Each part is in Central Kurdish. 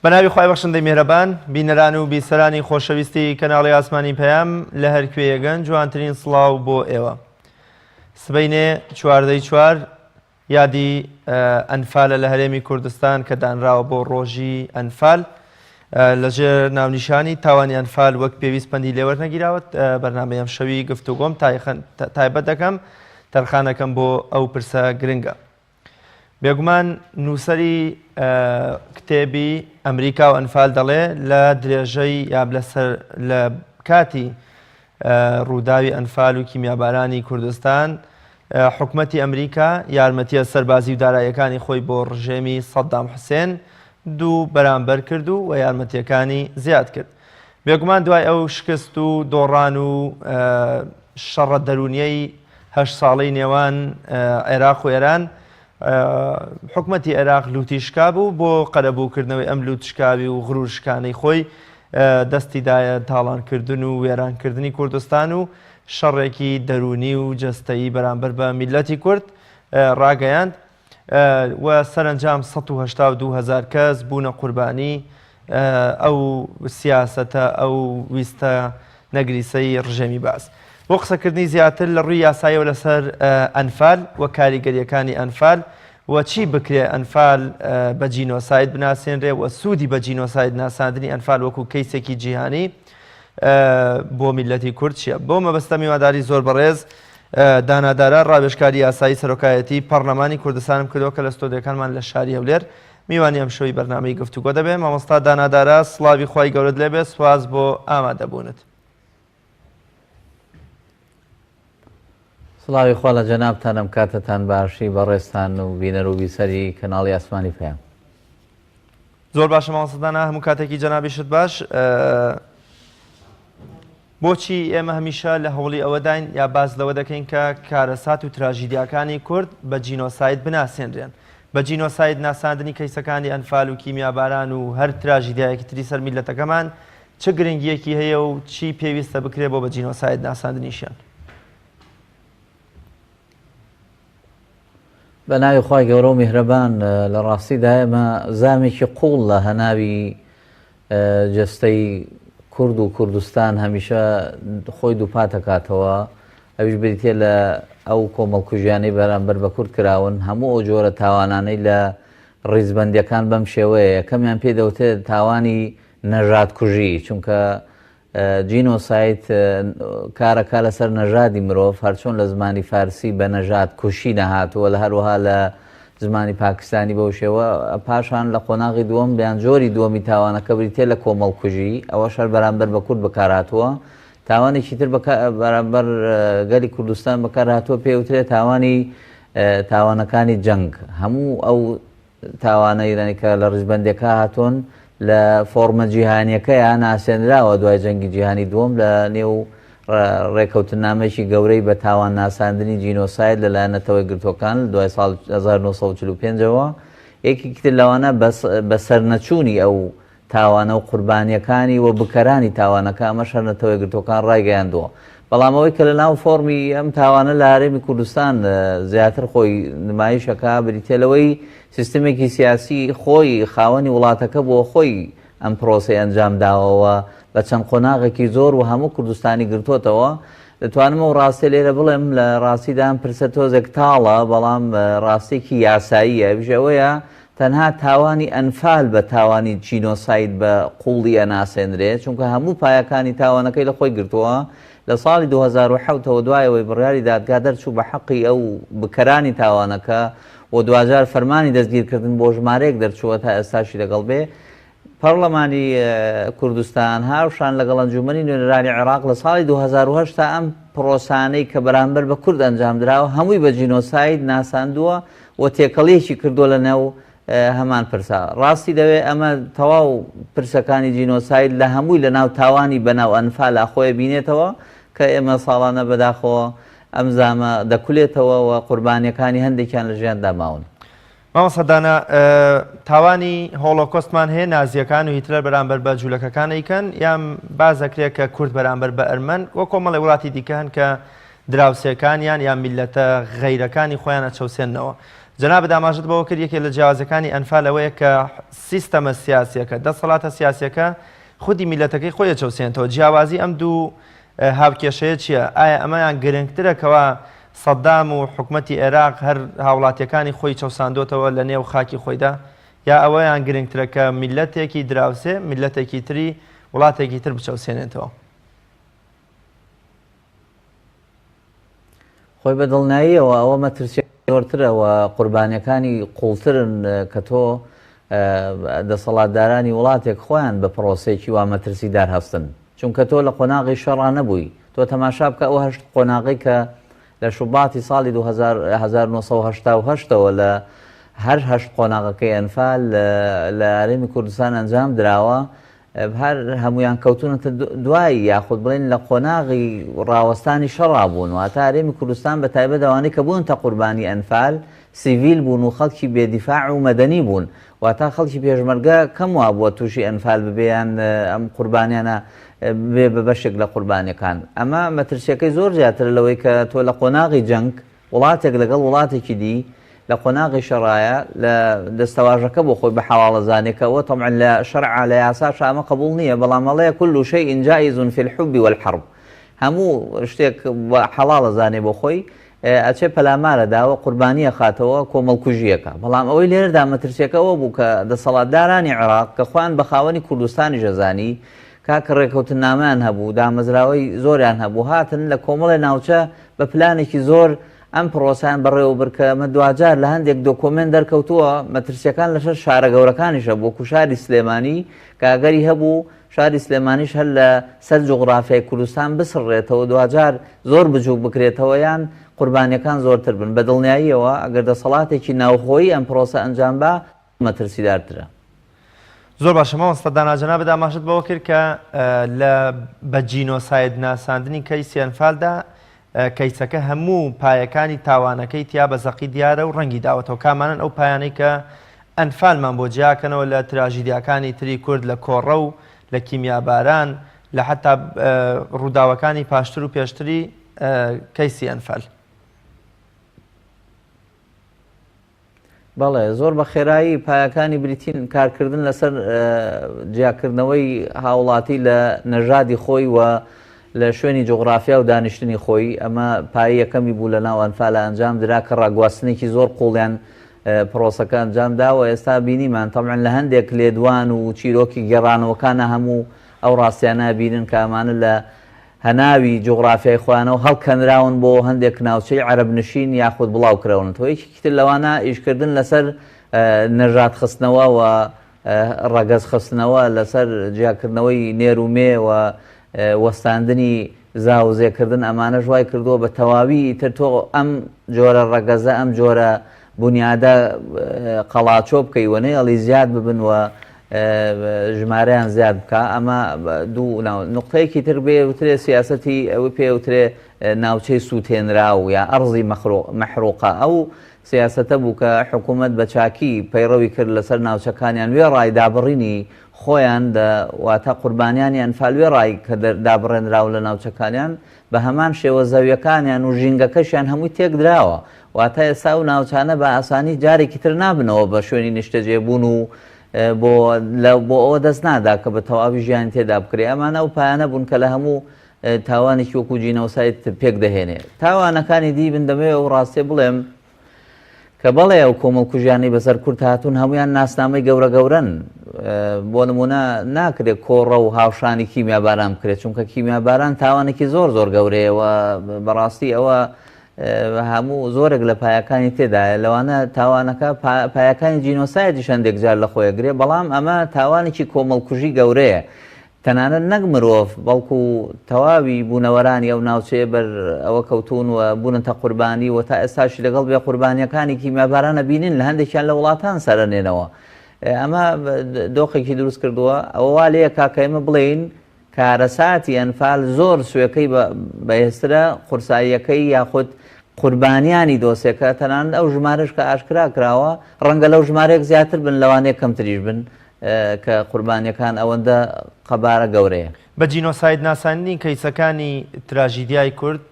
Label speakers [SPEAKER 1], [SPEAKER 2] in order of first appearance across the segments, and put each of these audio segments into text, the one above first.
[SPEAKER 1] بەناوی خوای بەخشندەی میهرەبان بینەران و بیسەرانی خۆشەویستی کەناڵی ئاسمانی پەیام لە هەر کوێیەگەن جوانترین سڵاو بۆ ئێوە. سبەینێ 4 یادی ئەنفالە لە هەرێمی کوردستان کە دانراوە بۆ ڕۆژی ئەنفال لەژێر ناونیشانی تاوانی ئەنفال وەک پێویست پەندی لێوەرنەگیراوەت. بەرنامەیەم شەوی گفتوگۆم تایبەت دەکەم تەرخانەکەم بۆ ئەو پرسە گرنگە. بێگومان نووسەری کتێبی ئەمریکا و ئەنفال دەڵێ لە درێژەی یا لە کاتی ڕووداوی ئەنفال و کیمیابارانی کوردستان حکومەتی ئەمریکا یارمەتیە سەربازی و داراییەکانی خۆی بۆ ڕژێمی سەدام حوسێن دوو بەرامبەر کرد و یارمەتیەکانی زیاد کرد. بێگومان دوای ئەو شکست و دۆڕان و شەڕە دەرونیەی 8 ساڵەی نێوان عێراق و ئێران حکومەتی عێراق لوتیشکا بوو بۆ قەرەبووکردنەوەی ئەم لوتشکاوی و غروشکانەی خۆی دەستیدایە تاڵانکردن و وێرانکردنی کوردستان و شەڕێکی دەرونی و جەستەیی بەرامبەر بە میلەتی کورد ڕاگەیاند و سەرنجام 182,000 کەس بوونە قوربانی ئەو سیاسەتە ئەو ویستە نەگریسەی ڕژێمی باس. بۆ قسەکردنی زیاتر لە ڕووی یاساییەوە لەسەر ئەنفال و کاریگەریەکانی ئەنفال و چی بکرێ ئەنفال بە جینۆساید بناسێنرێ و سوودی بە جینۆساید ناساندنی ئەنفال وەکو کەیسێکی جیهانی بۆ میلەتی کورد چییە؟ بۆ مەبەستە میواداری زۆر بەڕێز دانادارە ڕاوێژکاری یاسایی سەرۆکایەتی پەرلەمانی کوردستانم کردەوە کە لە ستۆدیۆکانمان لە شاری هەولێر میوانی ئەم شەوی بەرنامەی گفتوگۆ دەبێ. مامۆستا دانادارە سڵاوی خوای گەورەت لێبێ، سواز بۆ ئامادەبوونت.
[SPEAKER 2] سڵاوی خوا لە جەنابتانم کاتتان باشی بەڕێستان و بینەر و بیسەری کەناڵی ئاسمانی پەیام.
[SPEAKER 1] زۆر باشە مامۆستادانا، هەموو کاتێکی جەنابیشت باش. بۆچی ئێمە هەمیشە لە هەوڵی ئەوەداین یا باز لەوە دەکەین کە کارەسات و تراژیدیاکانی کورد بە جینۆساید بناسێنرێن؟ بە جینۆساید ناساندنی کەیسەکانی ئەنفال و کیمیاباران و هەر تراژیدیایەکی تری سەر میلەتەکەمان چه گرنگیەکی هەیە و چی پێویستە بکرێ بۆ بە جینۆساید ناساندنیشیان؟
[SPEAKER 2] بە ناوی خوای گەورە و میهرەبان لە ڕاستیدا ئێمە زامێکی قوڵ لە هەناوی جەستەی کورد و کوردستان هەمیشە خۆی دووپات دەکاتەوە. ئەویش بریتێ لە ئەو کۆمەڵکوژیانەی بەرامبەر بە کورد کراون هەموو ئەو جۆرە تاوانانەی لە ڕیزبەندیەکان بەم شێوەیە. یەکەمیان پێ دەوتێت تاوانی نەژادکوژی، چونکە جینۆساید کارەکە لەسەر نەژادی مرۆڤ هەرچۆن لە زمانی فارسی بە نەژاد کوشی نەهاتووە لە هەروەها لە زمانی پاکستانی بەو شێوە. پاشان لە قۆناغی دووەم بیان جۆری دووەمی تاوانەکە بریتێ لە کۆمەڵکوژی، ئەوە شەر بەرامبەر بە کورد بەکارهاتووە. تاوانێکی تر بەرامبەر گەلی کوردستان بەکارهاتووە پێوترێت تاوانەکانی جەنگ. هەموو ئەو تاوانەی کە لە ڕیزبەندەکە هاتوون لە فۆرمە جیهانیەکەیان ناسێنراوە دوای جەنگی جیهانی دووەم لە نێو ڕێکەوتنامەیەکی گەورەی بە تاوان ناساندنی جینۆساید لەلایەن نەتەوەی گرتوەکان دوای ساڵ 1945ەوە. یەکێکی تر لەوانە بە سەرنەچوونی ئەو تاوانە و قوربانیەکانی و بکەرانی تاوانەکە ئەمە شەر نەتەوەی گرتوەکان ڕایگەیاندووە. بەڵام ئەوەی کە لە ناو فۆرمی ئەم تاوانە لە هەرێمی کوردستان زیاتر خۆی نمایشەکە بریتێلەوەی سیستمێکی سیاسی خۆی خاوەنی وڵاتەکە بۆ خۆی ئەم پرۆسی ئەنجام داوەوە بە چەند قۆناغێکی زۆر و هەموو کوردستانی گرتوتەوە. دەتوانمە و ڕاستی لێرە بڵێم لە ڕاستیدا ئەم پرسە تۆزێک تاڵە، بەڵام ڕاستێکی یاساییە. بژەوەیە تەنها تاوانی ئەنفال بە تاوانی جینۆساید بە قوڵی ئەناسێنرێت، چونکە هەموو پایەکانی تاوانەکەی لە خۆی گرتووە. لە ساڵی 2007ەوە دوایەوەی بڕیاری دادگا دەرچوو بە حەقی ئەو بکەرانی تاوانەکە و دوجار فەرمانی دەستگیرکردن بۆ ژمارەیەک دەرچووە تا ئێستاشی لەگەڵ بێ. پەرلەمانی کوردستان هاوشان لەگەڵ ئەنجومەنی نوێنەرانی عێراق لە ساڵی 2008 تا ئەم پرۆسانەی کە بەرامبەر بە کورد ئەنجام دراوە هەمووی بە جینۆساید ناساندووە و تێکەڵیەکی کردووە لە نێو هەمان پرسا. ڕاستی دەوێت ئەمە تەواو پرسەکانی جینۆساید لە هەمووی لە ناو تاوانی بەناو ئەنفال خۆی بینێتەوە کە ئێمە ساڵانە بەداخەوە ئەم زامە دەکولێتەوە و قوربانیەکانی هەندێکیان لە ژیاندا ماون.
[SPEAKER 1] مامۆستادانا تاوانی هۆڵۆکۆستمان هەیە، نازیەکان و هیتلەر بەرامبەر بە جوولەکەکانیکەن یان بازەکرێت کە کورد بەرامبەر بە ئەرمەن وە کۆمەڵی وڵاتی دیکە هەن کە دراوسێکانیان یان میلەتە غەیرەکانی خۆیان ئەچەوسێننەوە. جەناب داماژت بەوە کرد یەکێک لە جیاوازەکانی ئەنفال ئەوەیە کە سیستەمە سیاسیەکە دەسەڵاتە سیاسیەکە خودی میلەتەکەی خۆی چەوسێنێتەوە. جیاوازی ئەم دوو هاوکێشەیە چییە؟ ئایا ئەمەیان گرنگترەکەوە سەدام و حکومەتی عێراق هەر هاوڵاتیەکانی خۆی چەوساندۆتەوە لە نێو خاکی خۆیدا، یا ئەوەیان گرنگترەکە میلەتێکی دراوسێ میلەتێکی تری وڵاتێکی تر بچەوسێنێتەوە؟
[SPEAKER 2] خۆی بە دڵنیاییەوە ئەوە مەترسیە زۆرترەوە قوربانیەکانی قوڵترن کە تۆ دەسەڵاتدارانی وڵاتێک خۆیان بە پرۆسێکی وا مەترسیدار هەستن، چونکە تۆ لە قۆناغی شەڕان نەبووی. تۆ تەماشا بکە ئەو هەشت قۆناغی کە لە شوباتی ساڵی 1970ەوە لە هەر هەشت قۆناغەکەی ئەنفال لە هەرێمی کوردستان ئەنجام دراوە، هەر هەمویان کەوتونەتە دوایی یاخود بڵێن لە قۆناغی ڕاوەستانی شەڕا بوون. واتە هەرێمی کوردستان بە تایبەت ئەوانەی کە بوون تە قوربانی ئەنفال سیڤیل بوون و خەڵکی بێدیفاع و مەدەنی بوون. واتە خەڵکی پێشمەرگە کەم وا بووە تووشی ئەنفال ببێیان ئەم قوربانیانە بێ بە بەشێک لە قوربانیەکان. ئەمە مەترسیەکەی زۆر زیاتر لەوەی کە تۆ لە قۆناغی جەنگ وڵاتێک لەگەڵ وڵاتێکی دی لە قۆناغی شەڕایە لە دەستەواژەکە بۆ خۆی بە حواڵەزانێکەوە طبعا لە شەرع لە یاساش ئەمە قبول نییە، بەڵام ئەڵەیە كل شيء جائز في الحب والحرب، هەموو شتێک حەڵاڵە زانێ بۆ خۆی ئەچێ پەلامارە داوە قوربانیە خاتەوە کۆمەڵکوژیەکە. بەڵام ئەوەی لێرەدا مەترسیەکەەوە بوو کە دەسەڵاتدارانی عێراق کە خۆیان بە خاوەنی کوردستانی ژەزانی کاکە ڕێکەوتنامەیان هەبوو، دامەزراوەی زۆریان هەبوو، هاتن لە کۆمەڵی ناوچە بە پلانێکی زۆر ئەم پرۆسیان بەڕێوە برکەمە دوجار لە هەندێک دۆکۆمنت دەرکەوتووە مەترسیەکان لەسەر شارە گەورەکانیشە بۆ شاری سلێمانی کاگەری هەبوو، شاری سلێمانیش هەر لە سەر جوغرافیای کوردستان بسڕێتەوە دوجار زۆر بجووک بکرێتەوە یان قوربانیەکان زۆرتر بن. بە دڵنیاییەوە ئەگەر دەسەڵاتێکی ناوخۆیی ئەم پرۆسە ئەنجام با مەترسیدارترە.
[SPEAKER 1] زۆر باشە مامۆستا داناجەنا بەداماشت بەوە کرد کە لە بە جینۆساید ناساندنی کەیسی ئەنفالدا کەیسەکە هەموو پایەکانی تاوانەکەی تیا بە زەقی دیارە و ڕەنگی داوەتەوە. کامانن ئەو پایانەی کە ئەنفالمان بۆ جیاکەنەوە لە تراژیدیاکانی تری کورد لە کۆڕە و لە کیمیاباران لە حتا ڕووداوەکانی پاشتر و پێشتری کەیسی ئەنفال.
[SPEAKER 2] بەڵێ زۆر بە خێرایی پایەکانی بریتین کارکردن لەسەر جیاکردنەوەی هاوڵاتی لە نەژادی خۆی و لە شوێنی جغرافیا و دانیشتنی خۆی. ئەمە پایی یەکەمی بوو لە ناو ئەنفالە ئەنجام درا کە ڕاگواستنێکی زۆر قوڵیان پرۆسەکە ئەنجام داوە. ئێستا بینیمان تەمەن لە هەندێک لێدوان و چیرۆکی گەڕانەوەکانە هەموو ئەو ڕاستیانە بینن کە ئەمانە لە هەناوی جغرافیای خۆیانەوە هەڵکەنراون بۆ هەندێک ناوچەی عەرەبنشین یاخود بڵاوکراون. تۆ یەکێکتر لەوانە ئیشکردن لەسەر نەژاد خستنەوە و ڕەگەز خستنەوە لەسەر جیاکردنەوەی نێرومێ و وەستاندنی زاوزێکردن ئەمانە ژوای کردووە بە تەواوی تر تۆ ئەم جۆرە ڕەگەزە ئەم جۆرە بنیادە قەڵاچۆ بکەیوەنەی ئەڵی زیاد ببن و ژمارەیان زیاد بکە. ئەمە دوو نقطەیەکی تر بێوترێ سیاسەتی ئەوەی پێوترێ ناوچەی سووتێنرا و یا ئەرزی مەحروقە. ئەو سیاسەتە بوو کە حکوومەت بە چاکی پەیڕەوی کرد لەسەر ناوچەکانیان وێ ڕای دابڕینی خۆیان واتە قوربانیانی ئەنفال وێ ڕای کە دابڕێنراو لە ناوچەکانیان بە هەمان شێوە زەویەکانیان و ژینگەکەشیان هەمووی تێک درراوە. واتە ئێستا و ناوچانە بە ئاسانی جارێکی تر نابنەوە بە شوێنی نیشتەجێبوون و بۆ ئەوە دەست نادا کە بە تەواوی ژیان تێدا بکرێ. ئەمانە و پایانە بوون کە لە هەموو تاوانێکی وەکو جینەوسایت پێک دەهێنێ. تاوانەکانی دی بن دەمەوێت و ڕاستێ بڵێم کە بەڵێ ئەو کۆمەڵکوژیانی بەسەر کورت هاتوون هەمویان ناسنامەی گەورە گەورەن. بۆ نمونە ناکرێت کۆڕە و هاوشانی کیمیاباران بکرێت، چونکە کیمیاباران تاوانێکی زۆر زۆر گەورەیەوە. بەڕاستی ئەوە هەموو زۆرێک لە پایەکانی تێدایە. لەوانە تاوانەکە پایەکانی جینۆسایدی شەندێک جار لە خۆیەگرێ، بەڵام ئەمە تاوانێکی کۆمەڵکوژی گەورەیە. تەنانەت نەک مرۆڤ بەڵکو تەواوی بوونەوەرانی ئەو ناوچەیە بەر ئەوە کەوتون و بوونەتە قوربانی و تا ئێستاشی لەگەڵ بێ قوربانیەکانی کیمیابارانە بینین لە هەندێکیان لە وڵاتان سەرەنێنەوە. ئەمە دۆخێکی دروست کردووە. ئەوە وا لەیە کاکەمە بڵێین کارەساتی ئەنفال زۆر سوێکەی بەهێسترە قورساییەکەی یاخود قوربانیانی دۆسێکە تەنانەت ئەو ژمارەش کە ئاشکرا کراوە ڕەنگە لەو ژمارەیەک زیاتر بن لەوانەیە کەمتریش بن کە قوربانیەکان ئەوەندە قەبارە گەورەیە.
[SPEAKER 1] بە جینۆساید ناساندنی کەیسەکانی تراژیدیای کورد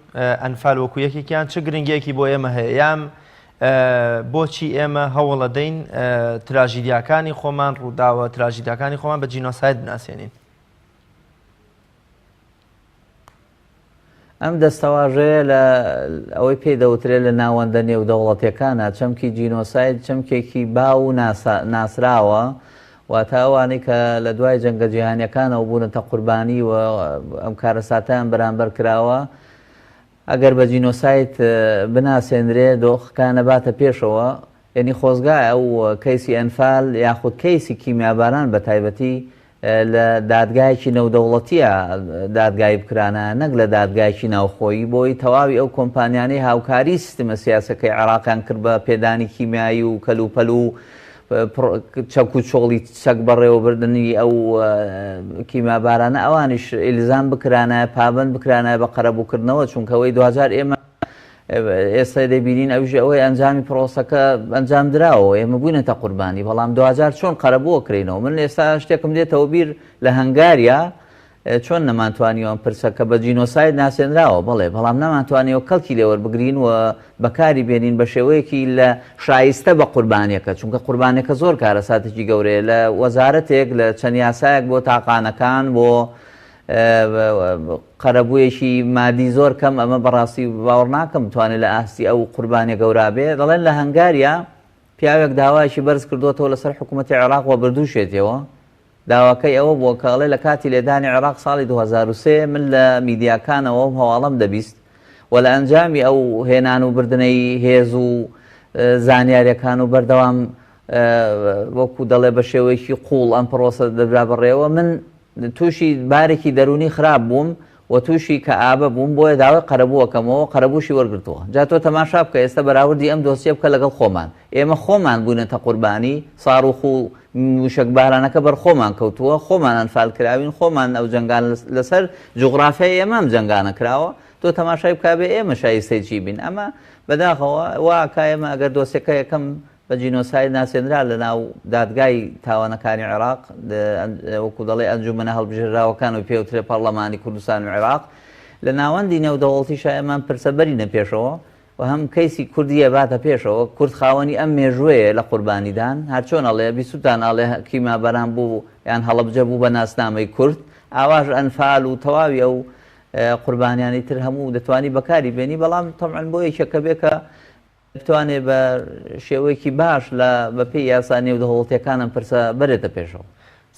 [SPEAKER 1] ئەنفال وەکو یەکێکیان چه گرنگیەکی بۆ ئێمە هەیە؟ یام بۆچی ئێمە هەوڵ دەین تراژیدیاکانی خۆمان ڕووداوە تراژیدیاکانی خۆمان بە جینۆساید بناسیێنین.
[SPEAKER 2] ئەم دەستەواژەیە لە ئەوەی پێدەوترێت لە ناوەندە نێو دەوڵەتەکانە چەمکی جینۆساید چەمکێکی باو ناسراوە واتە ئەوانەی کە لە دوای جەنگە جیهانیەکانەوە بوونەتە قوربانی و ئەم کارەساتیان بەرامبەر کراوە ئەگەر بە جینۆساید بناسێنرێ دۆخەکانە باتە پێشەوە یعنی خۆزگای ئەو کەیسی ئەنفال یاخود کەیسی کیمیاباران بە تایبەتی لە دادگایەکی نەودەوڵەتیە دادگای بکرانە نەک لە دادگایکی ناوخۆیی بۆی تەواوی ئەو کۆمپانیانەی هاوکاری سیستمە سیاسەکەی عێراقیان کرد بە پێدانی کیمیایی و کەلوپەل و چەک و چۆڵی چەک بەڕێوەبردننی ئەو کیمیابارانە ئەوانیش ئیلزام بکرانە پابند بکرانە بە قەرەبووکردنەوە چونکەوەی 2000 ئێمە ئێستا دەبینین ئەوژ ئەوەی ئەنجامی پرۆسەکە ئەنجام دراوە ئێمە بووینەتە قوربانی بەڵام 2000 چۆن قەرەبووە کرێنەوە من ئێستا شتێکم دێتەوە بیر لە هەنگاریا چۆن نەمانتوانیەوە پرسەکە بە جینۆساید ناسێنراوە بەڵێ بەڵام نەمانتوانیەوە کەڵکی لێوەربگرین و بەکاری بێنین بە شێوەیەکی لە شایستە بە قوربانیەکە چونکە قوربانەکە زۆر کارەساتێکی گەورەیە لە وەزارەتێک لە چەند یاسایەک بۆ تاقانەکان بۆ قەرەبوویەکی مادی زۆر کەم ئەمە بەڕاستی باوەڕ ناکەم بتوانێت لە ئاستی ئەو قوربانیە گەورا بێ دەڵێن لە هەنگاریا پیاوێک داوایشی بەرز کردوەوە لەسەر حکوومەتی عێراق وە بردووشێتەوە داواکەی ئەوە بووە کاڵێ لە کاتی لێدانی عێراق ساڵی 2003 من لە میدیاکانەوە هەواڵەم دەبیست و لە ئەنجامی ئەو هێنان و بردنەی هێز و زانیاریەکان و بەردەوام وەکو دەڵێ بە شێوەیەکی قوڵ ئەم پرۆسە دەبرا بەڕێوە من تووشی بارێکی دەرونی خراپ بووم و تووشی کە ئابە بووم بۆیە داوای قەرەبووەکەمەوە قەرەبووشی وەرگرتووە جا تۆ تەماشا بکە ئێستا بەراوردی ئەم دۆسیە بکە لەگەڵ خۆمان ئێمە خۆمان بوونەتە قوربانی ساڕوخ و موشک بارانەکە بەر خۆمان کەوتووە خۆمان ئەنفال کراوین خۆمان ئەو جەنگان لەسەر جوغرافیای ئێمەم جەنگانە کراوە تۆ تەماشای بکا بێ ئێمە شایستەی چی بین ئەمە بەداخەوە واکە ئێمە ئەگەر دۆسیەکە یەکەم بە جینۆساید ناسێنرا لە ناو دادگای تاوانەکانی عێراق وەکو دەڵێ ئەنجومەنە هەڵبژێراوەکان و پێوترێ پەرلەمانی کوردستان و عێراق لە ناوەندی نێودەوڵەتیشە ئێمان پرسەبەرینە پێشەوە و هەم کەیسی کوردیە باتە پێشەوە کورد خاوەنی ئەم مێژوەیە لە قوربانیدان هەرچۆن ئەڵێ بیستان ئاڵێ کیمیابەران بوو یان هەڵەبجە بوو بە ناسنامەی کورد ئاواژ ئەنفال و تەواوی ئەو قوربانیانی تر هەموو دەتوانی بەکاری بێنی بەڵام تەمەن بۆ یەکێکە بێ کە بتوانێت بە شێوەیەکی باش لە بەپێی یاسا نێودەوڵەتیەکانم پرسە بەرێتە پێشەوە.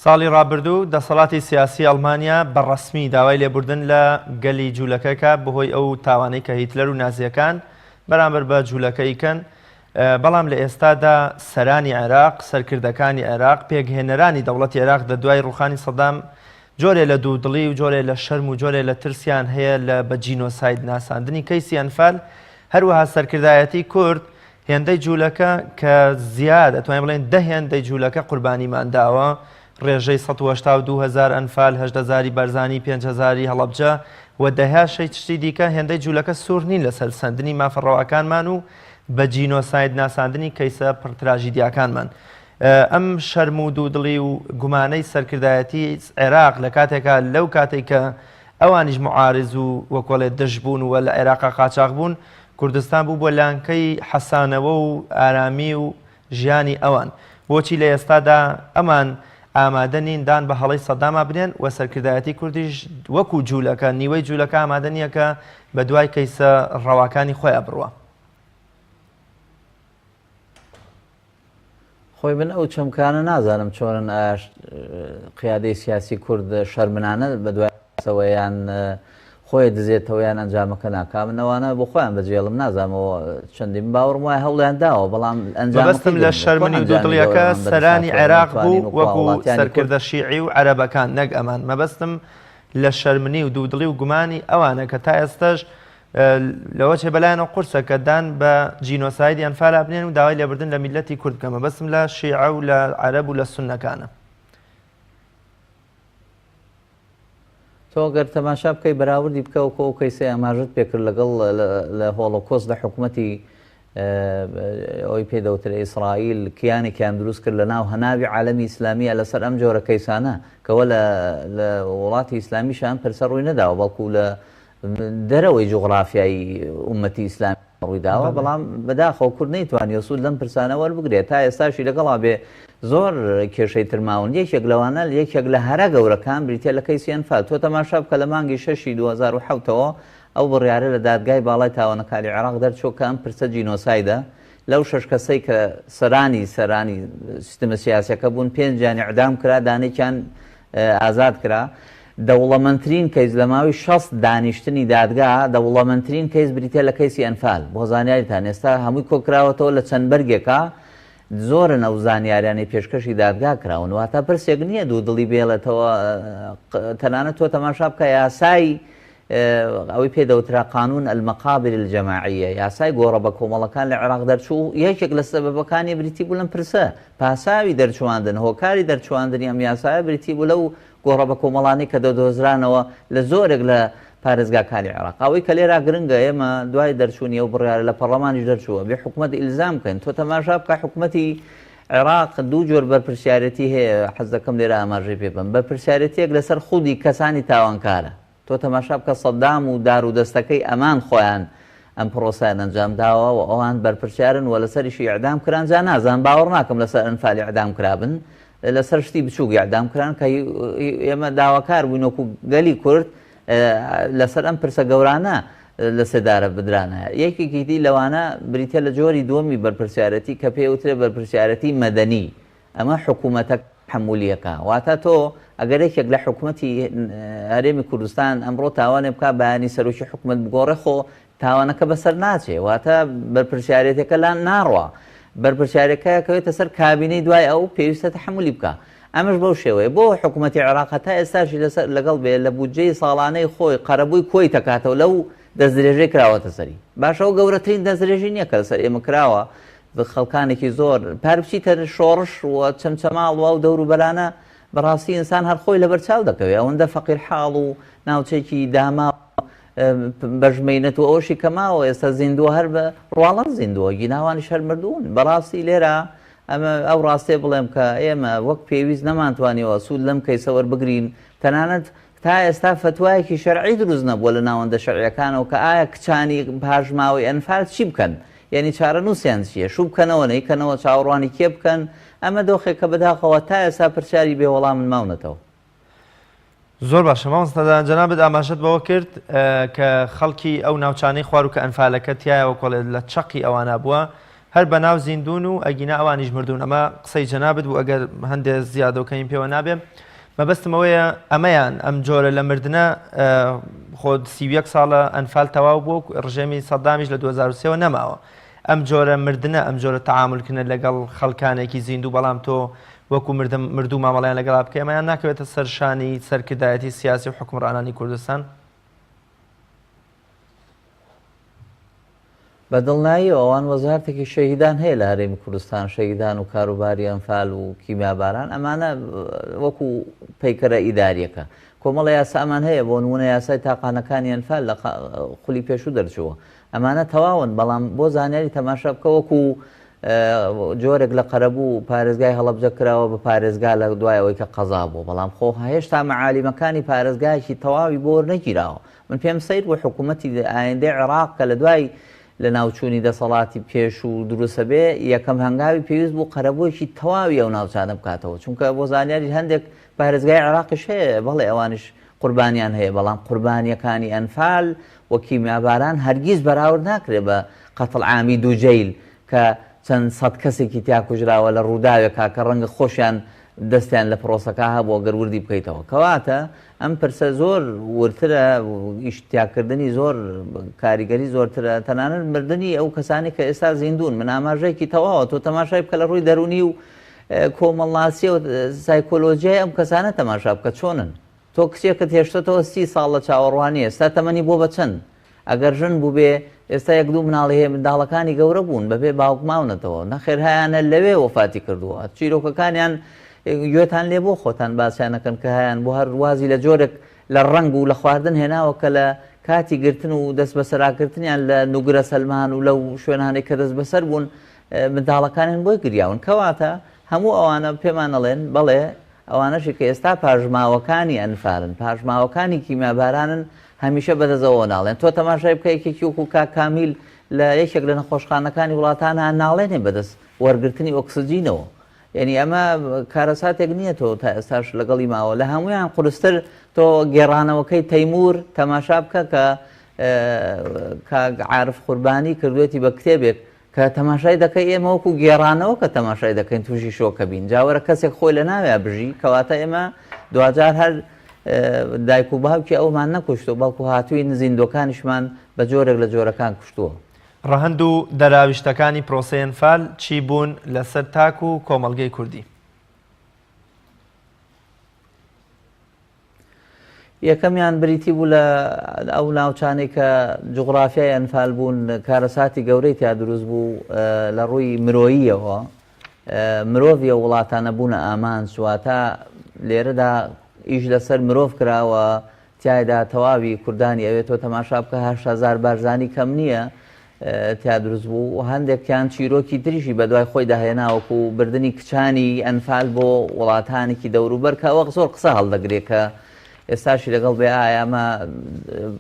[SPEAKER 1] ساڵی ڕابردوو دەسەڵاتی سیاسی ئەڵمانیا بەڕەسمی داوای لێبوردن لە گەلی جوولەکەکە بەهۆی ئەو تاوانەی کە هیتلەر و نازیەکان بەرامبەر بە جوولەکەیکەن بەڵام لە ئێستادا سەرانی عێراق سەرکردەکانی عێراق پێگهێنەرانی دەوڵەتی عێراق لە دوای ڕوخانی سەدام جۆرێ لە دوودڵی و جۆرێ لە شەرم و جۆرێ لە ترسیان هەیە لە بە جینۆساید ناساندنی کەیسی ئەنفال هەروەها سەرکردایەتی کورد هێندەی جوولەکە کە زیاد ئەتوانین بڵێن 10 هێندەی جوولەکە قوربانیمانداوە ڕێژەی 182,000 ئەنفال 8,000 بەرزانی 5,000 هەڵەبجە و دەهاشەی تشتی دیکە هێندەی جوولەکە سوور نین لەسەر سندنی مافەڕەوەکانمان و بە جینۆساید ناساندنی کەیسە پڕتراژیدیاکانمان. ئەم شەرم و دوودڵی و گومانەی سەرکردایەتی عێراق لە کاتێکە لەو کاتێک کە ئەوانیش معارز و وەکۆڵێ دەشبوون و لە عێراقا قاچاق بوون کوردستان بوو بۆ لانکەی حەسانەوە و ئارامی و ژیانی ئەوان بۆچی لە ئێستادا ئەمان ئامادە نین دان بە هەڵی سەداما بنێن و سەرکردایەتی کوردیش وەکو جوولەکە نیوەی جوولەکە ئامادە نییە کە بە دوای کەیسە ڕەواکانی خۆیان بڕوە.
[SPEAKER 2] خۆی من ئەو چەمکانە نازانم چۆنن قیادەی سیاسی کورد شەرمنانە بە دوایەوەیان خۆی دزێتەوە یان ئەنجامەکە ناکامنەوانە بۆ خۆیان بەجێڵم نازانەوە چەندین باوەڕم وایە هەوڵیان داوە بەڵام
[SPEAKER 1] ئەنجامەستم لە شەرمنی و دوودڵیەکە سەرانی عێراق بوو وەکو سەرکردە شیعی و عەرەبەکان نەک ئەمان مەبەستم لە شەرمنی و دوودڵی و گومانی ئەوانە کە تا ئێستاش لەوە چێ بەلایەنەوە قورسە کە دان بە جینۆساید ئەنفال بنێن و داوای لێبوردن لە میلەتی کورد بکەن مەبەستم لە شیعە و لە عەرەب و لە سوننەکانە.
[SPEAKER 2] تۆ گەر تەماشا بکەی بەراوردی بکەوە ئەو کەیسەی ئاماژت پێکرد لەگەڵ لە هۆڵۆکۆست لە حکوومەتی ئەوی پێدەوترە ئیسرائیل کیانێکیان دروست کرد لە ناو هەناوی عالەمی ئیسلامیە لەسەر ئەم جۆرە کەیسانە کەوە لە وڵاتی ئیسلامیشان پرسە ڕووی نەداوە بەڵکو لە دەرەوەی جوغرافیایی ئومەتی ئیسلامی ڕوویداوە بەڵام بەداخەوە کورد نەیتوانێت سوود لەم پرسانە وەربگرێت تا ئێستاشی لەگەڵا بێ زۆر کێشەی ترماون یەکێک لەوانە یەکێک لە هەرە گەورەکان بریتە لە کەیسی ئەنفال تۆ تەماشا بکە لە مانگی 6 2007ەوە ئەو بڕیارە لە دادگای باڵای تاوانەکاری عێراق دەرچۆ کە ئەم پرسە جینۆسایدە لەو 6 کەسەی کە سەرانی سیستەمە سیاسەکە بوون 5 ئیعدام کرا دانێکیان ئازاد کرا دەوڵەمەندترین کەیس لە ماوەی 60 دانیشتنی دادگا دەوڵەمەندترین کەیس بریتە لە کەیسی ئەنفال بۆ زانیاریتان ئێستا هەمووی کۆکراوەتەوە لە چەند بەرگێکە زۆرن ئەو زانیاریانی پێشکەشی دادگا کراون واتە پرسێک نییە دوو دڵی بێڵێتەوە تەنانەت تۆ تەماشا بکە یاسای ئەوەی پێدەوترا قانون المەقابل الجەماعیە یاسای گۆڕە بە کۆمەڵەکان لە عێراق دەرچوو یەکێک لە سەبەبەکانی بریتی بوو لەم پرسە پاساوی دەرچواندن هۆکاری دەرچواندنی ئەم یاسایە بریتی بوو لەو گۆڕە بە کۆمەڵانی کە دەدۆزرانەوە لە زۆرێک لە پارێزگاکانی عێراق ئەوەی کە لێرا گرنگە ئێمە دوای دەرچوونی ئەو بڕیارە لە پەرلەمانیش دەرچووە بێ حکوومەت ئیلزام بکەین تۆ تەماشا بکە حکوومەتی عێراق دوو جۆر بەرپرسیارەتی هەیە حەز دەکەم لێرە ئاماژەی پێ بم بەرپرسیارەتیەک لەسەر خودی کەسانی تاوانکارە تۆ تەماشا بکە سەدام و دار و دەستەکەی ئەمان خۆیان ئەم پرۆسایان ئەنجام داوە و ئەوان بەرپرسیارن و لەسەریشی ئیعدام کران جا نازان باوەڕ ناکەم لەسەر ئەنفالی ئیعدام کرابن لەسەر شتی بچووک ئیعدام کران کە ئێمە داواکار بووین وەکو گەلی کورد لەسەر ئەم پرسە گەورانە لە سێدارە بدرانە یەکێکی دی لەوانە بریتە لە جۆری دووەمی بەرپرسیارەتی کە پێوترێ بەرپرسیارەتی مەدەنی ئەمە حکوومەتە حمولیەکە واتە تۆ ئەگەر یەکێک لە حکوومەتی هەرێمی کوردستان ئەمڕۆ تاوانێ بکە بەیانی سەرۆکی حکوومەت بگۆڕێ خۆ تاوانەکە بەسەر ناچێ واتە بەرپرسیارەتەکە لا ناڕوە بەرپرسیارەکەیەکەوێتە سەر کابینەی دوای ئەو پێویستە تحملی بکە ئەمەش بەو شێوەیە بۆ حکوومەتی عێراق تا ئێستاشی لەگەڵ بێ لە بودجەی ساڵانەی خۆی قەرەبووی کۆی تەکاتەوە لەو دەستدرێژەی کراوەتە سەری باشەوە گەورەترین دەستدرێژی نییە کە لەسەر ئێمە کراوە خەڵکانێکی زۆر پاربچیتە شۆڕش و چەمچەماڵ و دەور و بەرانە بەڕاستی ئینسان هەر خۆی لەبەر چاو دەکەوێت ئەوەندە فەقیر حاڵ و ناوچێکی داما بەژمەینەت و ئەوشی کەماوە ئێستا زیندووە هەر بە ڕواڵەت زیندووە گیناوانی شەر مردوون بەڕاستی لێرە ئەمە ئەو ڕاستێ بڵێم کە ئێمە وەک پێویست نەمانتوانیەوە سوود لەم کەیسەوە بگرین تەنانەت تا ئێستا فتوایەکی شەرعی دروست نەبووە لە ناوەندە شەرعیەکانەوە کە ئایا کچانی پاژماوەی ئەنفال چی بکەن یعنی چارە نووسیان چییە شوو بکەنەوە نەیکەنەوە چاوەڕوانی کێ بکەن ئەمە دۆخێکە بەداخەوە تا ئێستا پرسیاری بێوەڵام من ماونەتەوە
[SPEAKER 1] زۆر باشە مامۆستادا جەنابەت ئاماژەت بەوە کرد کە خەڵکی ئەو ناوچانەی خوار و کە ئەنفالەکە تایەوە کۆڵێ لە چەقی ئەوانە بووە هەر بە ناو زیندون و ئەگینا ئەوانیش مردوون ئەمە قسەی جەنابەت بوو ئەگەر هەندێک زیادەوەکەین پێوە نابێ مەبەستمەوەیە ئەمەیان ئەم جۆرە لە مردنە خۆ 31 ساڵە ئەنفال تەواو بوو ڕژێمی سەدامیش لە 2023 نەماوە ئەم جۆرە مردنە ئەم جۆرە تەعاملکردن لەگەڵ خەڵکانێکی زیندوو بەڵام تۆ وەکو مردوو مامەڵیان لەگەڵا بکە ئەمەیان ناکەوێتە سەرشانی سەرکردایەتی سیاسی و حکمڕانانی کوردستان
[SPEAKER 2] بەدڵنایی ئەوان وەزارتێکی شەهیدان هەیە لە هەرێمی کوردستان شەهیدان و کاروباری ئەنفال و کیمیاباران ئەمانە وەکو پەیکەرە ئیداریەکە کۆمەڵە یاسامان هەیە بۆ نمونە یاسای تاقانەکانی ئەنفال لە خولی پێشوو دەرچووە ئەمانە تەواون بەڵام بۆ زانیاری تەماشا بکە وەکو جۆرێک لە قەرەبوو پارێزگای هەڵەبجە کراوە بە پارێزگا لە دوایەوەی کە قەزا بوو بەڵام خۆ هێشتا مەعالیمەکانی پارێزگایەکی تەواوی بۆ نەگیراوە من پێم سەیر بۆ حکوومەتی ئایندەی عێراق کە لە دوای لە ناوچوونی دەسەڵاتی پێش و دروستە بێ یەکەم هەنگاوی پێویست بوو قەرەبوویەکی تەواوی ئەو ناوچانە بکاتەوە چونکە بۆ زانیاری هەندێک پارێزگای عێراقیش هەیە بەڵێ ئەوانش قوربانیان هەیە بەڵام قوربانیەکانی ئەنفال و کیمیاباران هەرگیز بەراورد ناکرێت بە قەتڵ عامی دووجەیل کە چەند سەد کەسێکی تیا کوژراوە لە ڕووداوێکا کە ڕەنگە خۆشیان دەستیان لە پرۆسەکە هەبووە گەر وردی بکەیتەوە کەواتە ئەم پرسە زۆر ورترە ئیشتیاکردنی زۆر کاریگەری زۆرترە تەنانەت مردنی ئەو کەسانی کە ئێستا زیندون من ئاماژەیەکی تەواوە تۆ تەماشای بکە لە ڕووی دەرونی و کۆمەڵاسی و سایکۆلۆژیای ئەم کەسانە تەماشا بکە چۆنن تۆ کچێکت هێشتێتەوە 30 ساڵ لە چاوەڕوانی ئێستا تەمەنی بۆ بە چەند ئەگەر ژن بوو بێ ئێستا یەک دوو مناڵی هەیە منداڵەکانی گەورە بوون بەبێ باوک ماونەتەوە نەخێر هەیەیانە لەوێ وەفاتی کردووە چیرۆکەکانیان گوێتان لێ بۆ خۆتان باسییانەکەن کە هەیەیان بۆ هەر وازی لە جۆرێک لە ڕنگ و لە خواردن هێناوە کە لە کاتی گرتن و دەست بەسەراکردنیان لە نوگرە سەلمان و لەو شوێنانێک کە دەست بەسەر بوون منداڵەکانیان بۆی گریاون کەواتە هەموو ئەوانە پێمان ئەڵێن بەڵێ ئەوانەشی کە ئێستا پاژماوەکانی ئەنفالن پاژماوەکانی کیمیابارانن هەمیشە بەدەزەوە ناڵێن تۆ تەماشای بکە یەکێکی وەکو کاک کامیل لە یەکێک لە نەخۆشخانەکانی وڵاتانە ناڵێنێ بەدەست وەرگرتنی ئۆکسجینەوە یعنی ئەمە کارەساتێک نییە تۆ تا ئێستاش لەگەڵی ماوە لە هەمویان قورستر تۆ گێڕانەوەکەی تەیمور تەماشا بکە کە کاک عارف قوربانی کردوێتی بە کتێبێک کە تەماشای دەکەی ئێمە وەکو گێڕانەوە کە تەماشای دەکەین تووشی شۆکە بین جاوەرە کەسێک خۆی لە ناوێ بژی کەواتە ئێمە دوجار هەر دایک و باوکی ئەومان نەکوشتەوە بەڵکو هاتووی زیندۆکانیشمان بە جۆرێک لە جۆرەکان کوشتووە
[SPEAKER 1] ڕەهەند و دەراویشتەکانی پرۆسەی ئەنفال چی بوون لەسەر تاک و کۆمەڵگەی کوردی
[SPEAKER 2] یەکەمیان بریتی بوو لە ئەو ناوچانەی کە جوغرافیای ئەنفال بوون کارەساتی گەورەی تا دروست بوو لە ڕووی مرۆییەوە مرۆڤیە وڵاتانە بوونە ئامان سواتە لێرەدا ئیش لەسەر مرۆڤ کراوە تایدا تەواوی کوردانی ئەوێت تۆ تەماشا بکە 8,000 بارزانی کەم نییە تا دروست بوو و هەندێکیان چیرۆکی تریشی بە دوای خۆی داهێناوەکو بردننی کچانی ئەنفال بۆ وڵاتانێکی دەوروبەر کە ئەوە زۆر قسە هەڵدەگرێت کە ئێستاشی لەگەڵ بێ ئەمە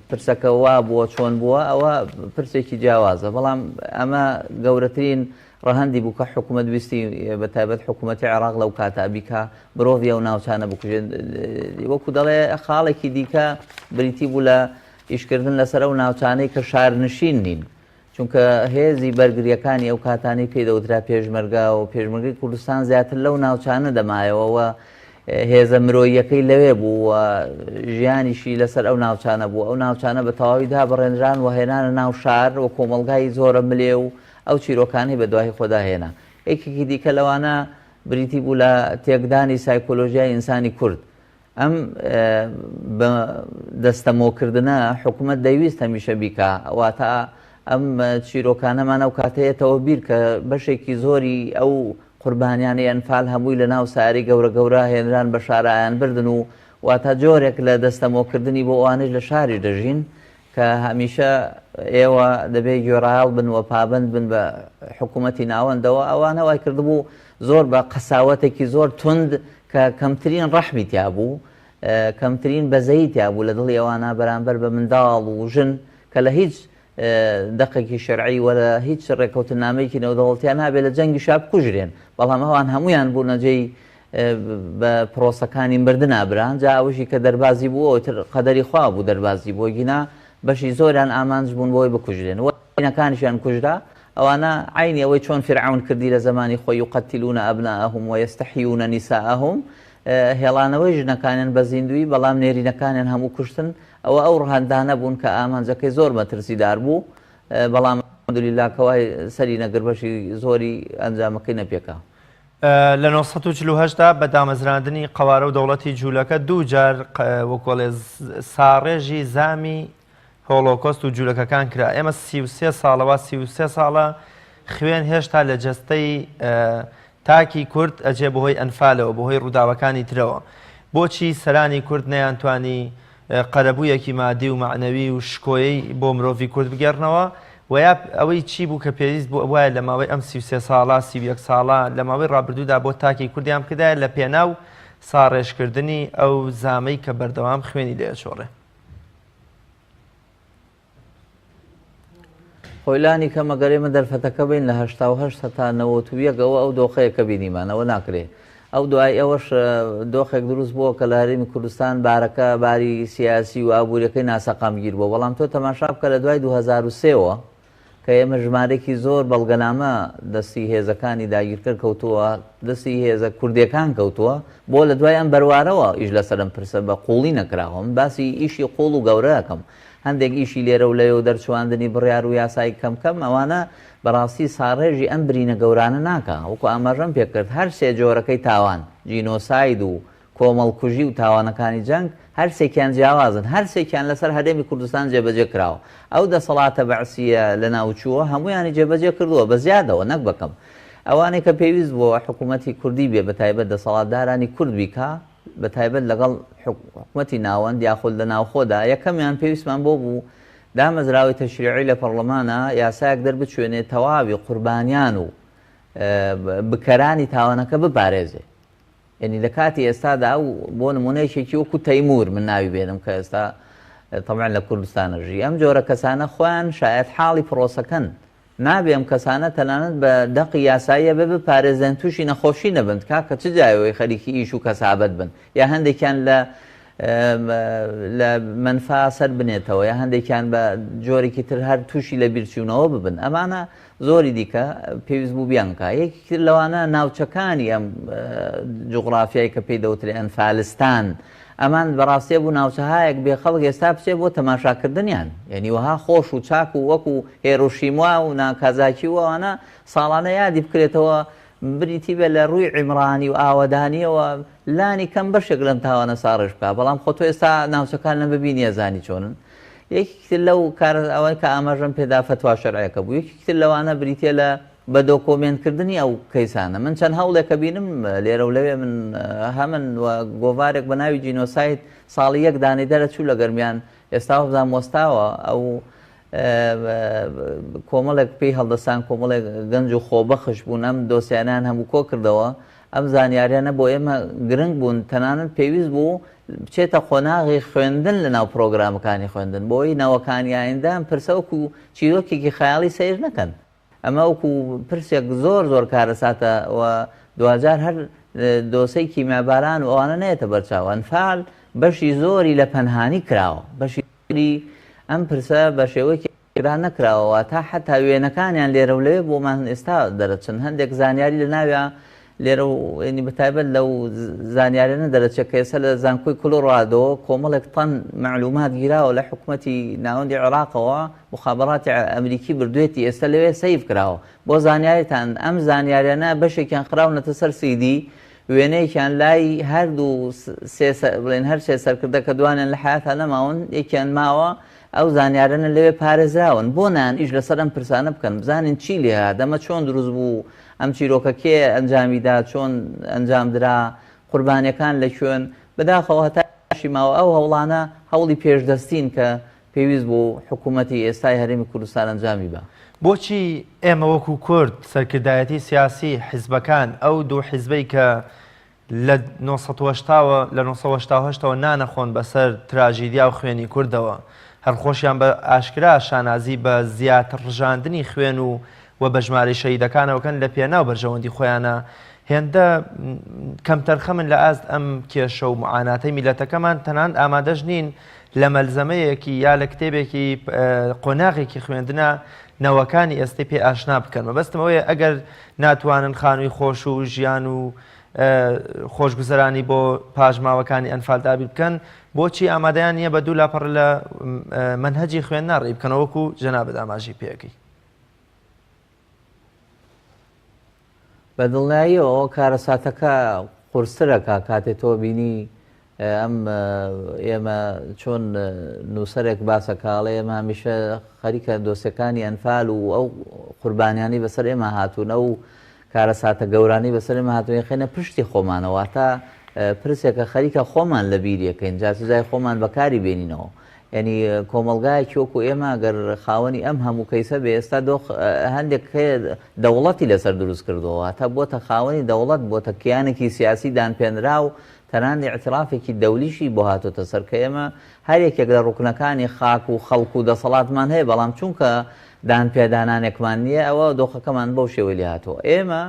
[SPEAKER 2] پرسەکە وا بووە چۆن بووە ئەوە پرسێکی جیاوازە بەڵام ئەمە گەورەترین ڕەهەندی بوو کە حکوومەت ویستی بە تایبەت حکوومەتی عێراق لەو کاتابیکە مرۆڤ ئەو ناوچانە بکوژێن وەکو دەڵێ خاڵێکی دیکە بریتی بوو لە ئیشکردن لەسەر ئەو ناوچانەی کە شارنشین نین چونکە هێزی بەرگریەکانی ئەو کاتانی پێی دەوترا پێشمەرگا و پێشمەرگی کوردستان زیاتر لەو ناوچانە دەمایەوە هێزە مرۆیەکەی لەوێ بوو ژیانیشی لەسەر ئەو ناوچانە بوو ئەو ناوچانە بە تەواویدا بەڕێنران و هێنانە ناو شار و کۆمەلگای زۆرە ملێ و ئەو چیرۆکانی بە دوای خۆدا هێنا یەکێکی دیکە لەوانە بریتی بوو لە تێکدانی سایکۆلۆژیای ئینسانی کورد ئەم دەستەمۆکردنە حکوومەت دەیویست هەمیشە بیکە واتە ئەم چیرۆکانەمان ئەو کاتەیەتەوە بیر کە بەشێکی زۆری ئەو قوربانیانی ئەنفال هەمووی لە ناو ساری گەورە گەورە هێنران بە شارایان بردن و واتە جۆرێک لە دەستەمۆکردنی بۆ ئەوانش لە شاری دەژین کە هەمیشە ئێوە دەبێت گوێڕایاڵ بن و پابند بن بە حکوومەتی ناوەندەوە ئەوانە وای کردبوو زۆر بە قەساوەتێکی زۆر تند کە کەمترین ڕەحمی تیا بوو کەمترین بەزەیی تیا بوو لە دڵی ئەوانە بەرامبەر بە منداڵ و ژن کە لە هیچ دقێکی شەرعی وەرە هیچ ڕێکەوتنامەیەکی نەودەوڵەتیان نابێت لە جەنگی شاب کوژرێن بەڵام ئەوان هەمویان بوو نەجێی بە پرۆسەکانی مردن ئابران جا ئەوشی کە دەربازی بوو قەدەری خوا بوو دەربازی بۆ گینا بەشی زۆریان ئامانج بوون بۆی بکوژرێن وەینەکانیشیان کوژرا ئەوانە عینی ئەوەی چۆن فرعون کردی لە زمانی خۆی یقەتیلون ئەبناءهم وەیەستەحیون نساءهم هێڵانەوەی ژنەکانیان بە زیندوی بەڵام نێرینەکانیان هەموو کوشتن ئەوە ئەو ڕەهەندانە بوون کە ئامانجەکەی زۆر مەترسیدار بوو بەڵام الحەمدولیلا کەوای سەری نەگربەشی زۆری ئەنجامەکەی نەپێکا
[SPEAKER 1] لە 1940 بە دامەزراندنی قەوارە و دەوڵەتی جوولەکە دوو جار وەکوڵێ ساڕێژی زامی هۆڵۆکۆست و جوولەکەکان کرا ئێمە 33 ساڵەوە 33 ساڵە خوێن هێشتا لە جەستەی تاکی کورد ئەجێ بەهۆی ئەنفالەوە بەهۆی ڕووداوەکانی ترەوە بۆچی سەرانی کورد نەیانتوانی قەرەبوویەکی مادی و معنەوی و شکۆیەی بۆ مرۆڤی کورد بگەڕنەوە و یا ئەوەی چی بوو کە پێویست بوو وایە لە ماوەی ئەم 33 ساڵە 31 ساڵە لە ماوەی ڕابردوودا بۆ تاکی کوردیان کردایە لە پێناو ساڕێژکردنی ئەو زامەی کە بەردەوام خوێنی لێچۆڕێ
[SPEAKER 2] خۆیلانی کەمەگەرێمە دەرفەتەکە بین لە 1970 تا 91ەوە ئەو دۆخەیە کە بینیمانەوە ناکرێت ئەو دوای ئەوەش دۆخێک دروست بووە کە لە هەرێمی کوردستان بارەکە باری سیاسی و ئابوووریەکەی ناسەقامگیر بووە بەڵام تۆ تەماشا بکە لە دوای 2003ەوە کە ئێمە ژمارێکی زۆر بەڵگەنامە دەستی هێزەکانی داگیرکرد کەوتووە دەستی هێزە کوردیەکان کەوتووە بۆ لە دوای ئەم بەروارەوە ئیش لەسەرم پرسە بە قوڵی نەکراوەم باسی ئیشی قوڵ و گەورەکەم هەندێک ئیشی لێرە و لەوێ و دەرچواندنی بڕیار و یاسایی کەم ئەوانە بەڕاستی ساڕێژی ئەم برینە گەورانە ناکە وەکو ئاماژەم پێکرد هەر سێ جۆرەکەی تاوان جینۆساید و کۆمەڵکوژی و تاوانەکانی جەنگ هەر سێکیان جیاوازن هەر سێکیان لەسەر هەرێمی کوردستان جێبەجێ کراوە ئەو دەسەڵاتە بەعسیە لە ناوچووە هەموویانی جێبەجێ کردووە بە زیادەوە نەک بەکەم ئەوانەی کە پێویست بۆ حکوومەتی کوردی بێ بە تایبەت دەسەڵاتدارانی کورد بیکا بە تایبەت لەگەڵ حکوومەتی ناوەند یاخود لە ناوخۆدا یەکەمیان پێویستمان بۆ بوو دامەزراوی تەشریعی لە پەرلەمانە یاسایەک دەربچوێنێت تەواوی قوربانیان و بکەرانی تاوانەکە بپارێزێ ینی لە کاتی ئێستادا ئەو بۆ نمونەیەکێکی وەکو تەیمور من ناوی بێنم کە ئێستا طبعا لە کوردستانە ژی ئەم جۆرە کەسانە خۆیان شاید حاڵی پرۆسەکەن نابێ ئەم کەسانە تەنانەت بە دەقی یاساییە بێ بپارێزن تووشی نەخۆشی نەبن کاکە چ جایەوەی خەریکی ئیش و کەسابەت بن یا هەندێکیان لە منفا سەر بنێتەوە یا هەندێکیان بە جۆرێکی تر هەر تووشی لە بیرچوونەوە ببن ئەمانە زۆری دیکە پێویست بوو بیانکە یەکتر لەوانە ناوچەکانی ئەم جوغرافیایی کە پێی دەوترێ ئەنفالستان ئەمان بەڕاستیە بوو ناوچەهایەک بێ خەڵک ئێستا بچێ بۆ تەماشاکردنیان یعنی وەها خۆش و چاک و وەکو هێروشیما و ناکازاکی وانە ساڵانە یادی بکرێتەوە بریتی بێ لە ڕووی عیمرانی و ئاوەدانیەوە لانی کەم بەشێک لەم تاوانە ساڕێژ بکە بەڵام خۆ تۆ ئێستا ناوچەکان لە ببینی ئەزانی چۆنن یەکتر لەو کار ئەوەی کە ئاماژەم پێدا فتوا شەرعیەکە بوو یەکتر لەوانە بریتە لە بە دۆکۆمێنتکردنی ئەو کەیسانە من چەند هەوڵێکە بینم لێرە و لەوێ من هەمن گۆڤارێک بە ناوی جینۆسایت ساڵی یەک دانەی دەرەچوو لە گەرمیان ئێستا هەبزان وەستاوە ئەو کۆمەڵێک پێی هەڵدەستان کۆمەڵێک گەنج و خۆبەخش بوون ئەم دۆسیانیان هەموو کۆ کردەوە ئەم زانیاریانە بۆ ئێمە گرنگ بوون تەنانەت پێویست بوو بچێتە خۆناغی خوێندن لە ناو پرۆگرامەکانی خوێندن بۆی نەوەکانی ئایندە ئەم پرسە وەکو چیرۆکێکی خەیاڵی سیر نەکەن ئەمە وەکو پرسێک زۆر زۆر کارەساتەوە دوجار هەر دۆسەی کیمیاباران و ئەوانە نێتە بەرچاو ئەنفال بەشی زۆری لە پەنهانی کراوە بەشی ئەم پرسە بە شێوەیەکی کرا نەکراوەوە تا حتا وێنەکانیان لێرە و لەوێ بۆمان ئێستا دەرەچن هەندێک زانیاری لە ناویە لێرە ینی بەتایبەت لەو زانیارانە دەرەچێت کە ئێستا لە زانکۆی کلۆڕادۆ کۆمەڵێک تەن معلومات گیراوە لە حکوومەتی ناوەندی عێراقەوە مخابەڕاتی ئەمریکی بردوێتی ئێستا لەوێ سەیف کراوە بۆ زانیاریتان ئەم زانیاریانە بەشێکیان خراونەتە سەر سیدی وێنەیەکیان لای هەردوو بڵێن هەر سێ سەرکردە کە دوانیان لە حیاتان نەماون یەکیان ماوە ئەو زانیارانە لەوێ پارێزراون بۆ نان ئیش لەسەر ئەم پرسانە بکەن بزانین چی لێها دەمە چۆن دروست بوو ئەم چیرۆکە کێ ئەنجامیدا چۆن ئەنجامدرا قوربانیەکان لە کوێن بەداخەوە هەتاشی ماوە ئەو هەوڵانە هەوڵی پێشدەستین کە پێویست بوو حکوومەتی ئێستای هەرێمی کوردستان ئەنجامی بە
[SPEAKER 1] بۆچی ئێمە وەکو کورد سەرکردایەتی سیاسی حیزبەکان ئەو دوو حیزبەی کە لە 1970ەوە نانەخۆن بەسەر تراژیدیا و خوێنی کوردەوە هەرخۆشیان بە ئاشکرا شانازی بە زیاتر ڕژاندنی خوێن و بە ژمارەی شەهیدەکانەوەکەن لە پێناو بەرژەوەندی خۆیانە هێندە کەمتەرخەمن لە ئاست ئەم کێشە و معاناتەی میلەتەکەمان تەنان ئامادەش نین لە مەلزەمەیەکی یا لە کتێبێکی قۆناغێکی خوێندنە نەوەکانی ئێستی پێ ئاشنا بکەن مەبەستمەوەیە ئەگەر ناتوانن خانووی خۆش و ژیان و خۆشگوزەرانی بۆ پاژماوەکانی ئەنفال دابیر بکەن بۆچی ئامادەیان نییە بە دوو لاپەڕ لە منهەجی خوێندنا ڕێی بکەنەوەکو جەنابەت ئاماژی پێەکەی
[SPEAKER 2] بە دڵنیاییەوە کارەساتەکە قورسەرەکە کاتێک تۆ بینی ئەم ئێمە چۆن نووسەرێک باسەکاڵێ ئێمە هەمیشە خەریکە دۆسیەکانی ئەنفال و ئەو قوربانیانی بەسەر ئێمە هاتوون ئەو کارەساتە گەورانی بەسەر ئێمە هاتوون خێنە پشتی خۆمانەوە تا پرسێکە خەریکە خۆمان لە بیریەکەین جای خۆمان بەکاری بێنینەوە ینی کۆمەلگایەکی وەکو ئێمە گەر خاوەنی ئەم هەموو کەیسە بێ ئێستا هەندێک دەوڵەتی لەسەر دروست کردەوە تا بۆتە خاوەنی دەوڵەت بۆتە کیانێکی سیاسی دانپێنرا و تەنانی اعترافێکی دەولیشی بۆ هاتۆتە سەر کە ئێمە هەر یەکێک لە ڕوکنەکانی خاک و خەڵک و دەسەڵاتمان هەیە بەڵام چونکە دانپێدانانێکمان نییە ئەوە دۆخەکەمان بەو شێوەی لێ هاتووە ئێمە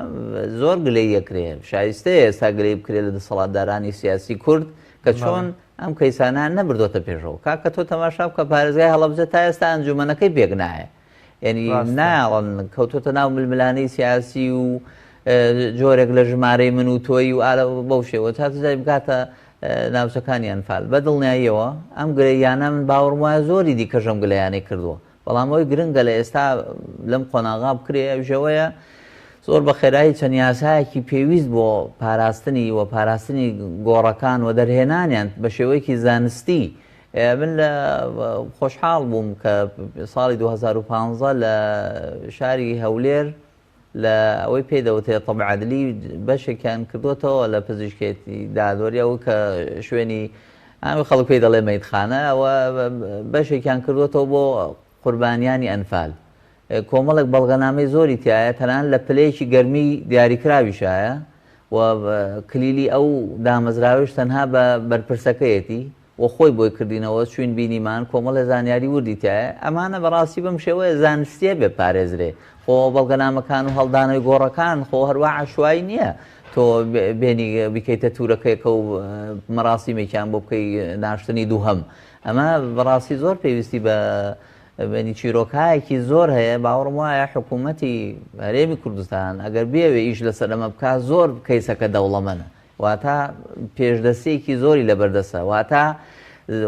[SPEAKER 2] زۆر گلەی یەکرێ شایستەیە ئێستا گلەی بکرێت لە دەسەڵاتدارانی سیاسی کورد کە چۆن ئەم کەیسانان نەبردۆتە پێشەوە کاکە تۆ تەماشا بکە پارێزگای هەڵەبجە تا ئێستا ئەنجومەنەکەی پێک نایە یعنی ناڵن کەوتۆتە ناو ململانەی سیاسی و جۆرێک لە ژمارەی من و تۆی و ئالە بەو شێوە چاتجای بکاتە ناوچەکانی ئەنفال بە دڵنیاییەوە ئەم گرەیانە من باوەڕم وایە زۆری دیکەژەم گلەیانەی کردووە بەڵام ئەوی گرنگە لە ئێستا لەم قۆناغا بکرێ ژەوەیە زۆر بە خێرایی چەند یاسایەکی پێویست بۆ پاراستنی و پاراستنی گۆڕەکان و دەرهێنانیان بە شێوەیەکی زانستی من لە خۆشحاڵ بووم کە ساڵی 2015 لە شاری هەولێر لە ئەوەی پێدەوتێت تەبعادلی بەشێکیان کردوتەوە لە پزیشکێتی دادوەریەوە کە شوێنی ئامی خەڵک پێی دەڵێ مەیدخانە ئەوە بەشێکیان کردوتەوە بۆ قوربانیانی ئەنفال کۆمەڵێک بەڵگەنامەی زۆری تایە تەنان لە پلەیەکی گەرمی دیاریکراویشایە و کلیلی ئەو دامەزراویش تەنها بە بەرپرسەکەیەتی و خۆی بۆی کردینەوە چوین بینیمان کۆمەڵە زانیاری وردی تایە ئەمانە بەڕاستی بەم شێوەیە زانستیە بێ پارێزرێ خۆ بەڵگەنامەکان و هەڵدانەوەی گۆڕەکان خۆ هەروە عاشوایی نییە تۆ بێنی بیکەیتە توورەکەیەکە و مەراسیمێکیان بۆ بکەی ناشتنی دووهەم ئەمە بەڕاستی زۆر پێویستی بە بەنی چیرۆکایەکی زۆر هەیە باوەڕم وایە حکوومەتی هەرێمی کوردستان ئەگەر بێوێ ئیش لەسەر ئەمە بکە زۆر کەیسەکە دەوڵەمەنە واتە پێشدەستێکی زۆری لەبەردەستە واتە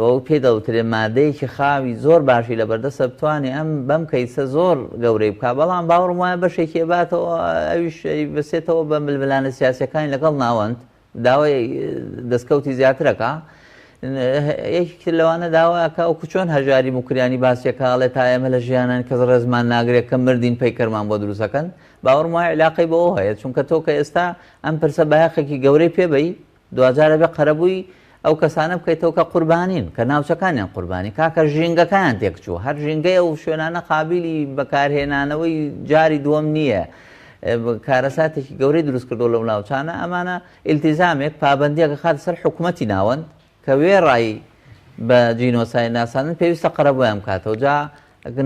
[SPEAKER 2] ئەو پێدەوترێ مادەیەکی خاوی زۆر باشی لەبەردەستە بتوانێ ئەم بەم کەیسە زۆر گەورەی بکە بەڵام باوەڕم وایە بەشێکی باتەوە ئەویش بەسێتەوە بە ململانە سیاسەکانی لەگەڵ ناوەند داوای دەستکەوتی زیاترەکە یەکی لەوانە داواکە ئەو چۆن هەژاری موکریانی باسیەکەڵێت تا ئێمە لە ژیانان کەس ڕێزمان ناگرێت کە مردین پەیکەرمان بۆ دروستەکەن باوەڕم وایە علاقەی بەوە هەیە چونکە تۆ کە ئێستا ئەم پرسە بەیاقێکی گەورەی پێبەی دوجارە بێ قەرەبووی ئەو کەسانە بکەیتەوە کە قوربانین کە ناوچەکانیان قوربانی کاکە ژینگەکان تێکچوو هەر ژینگەی ئەو شوێنانە قابلی بەکارهێنانەوەی جاری دووەم نییە کارەساتێکی گەورەی دروست کردو لەو ناوچانە ئەمانە ئیلتیزامێک پابەندیەکە خات سەر حکوومەتی ناوەند کە وێڕایی بە جینۆسای ناساندن پێویستە قەرەبۆیان بکاتەوە جا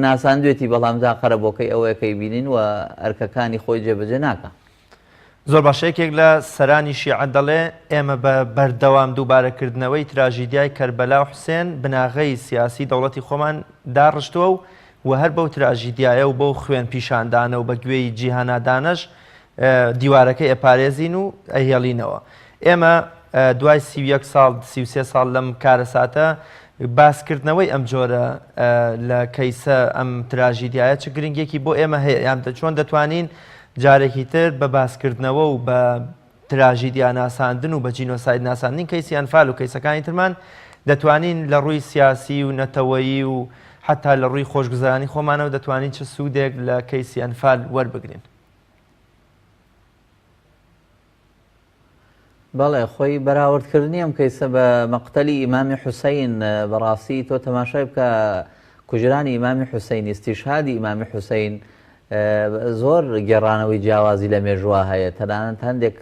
[SPEAKER 2] ناساندوێتی بەڵام جا قەرەبۆکەی ئەوەیەکەی بینین و ئەرکەکانی خۆی جێبەجێ ناکە
[SPEAKER 1] زۆر باشەیەکێک لە سەرانی شیعە دەڵێ ئێمە بە بەردەوام دووبارەکردنەوەی تراژیدیای کەربەلا و حوسێن بناغەی سیاسی دەوڵەتی خۆمان داڕشتووە و هەر بەو تراژیدیایە و بەو خوێن پیشاندانە و بە گوێی جیهانادانەش دیوارەکەی ئەپارێزین و ئەهێڵینەوە ئێمە دوای 31 ساڵ 33 ساڵ لەم کارەساتە باسکردنەوەی ئەم جۆرە لە کەیسە ئەم تراژیدیایە چ گرنگێکی بۆ ئێمە هەیە یان چۆن دەتوانین جارێکی تر بە باسکردنەوە و بە تراژیدیا ناساندن و بە جینۆساید ناساندن کەیسی ئەنفال و کەیسەکانی ترمان دەتوانین لە ڕووی سیاسی و نەتەوەیی و حتا لە ڕووی خۆشگوزارانی خۆمانەوە دەتوانین چه سوودێک لە کەیسی ئەنفال وەربگرین
[SPEAKER 2] بەڵێ خۆی بەراوردکردنی ئەم کەیسە بە مەقتەلی ئیمامی حوسەین بەڕاستی تۆ تەماشای بکە کوژرانی ئیمامی حوسەین ئیستیشهادی ئیمامی حوسەین زۆر گێڕانەوەی جیاوازی لە مێژووە هەیە تەنانەت هەندێک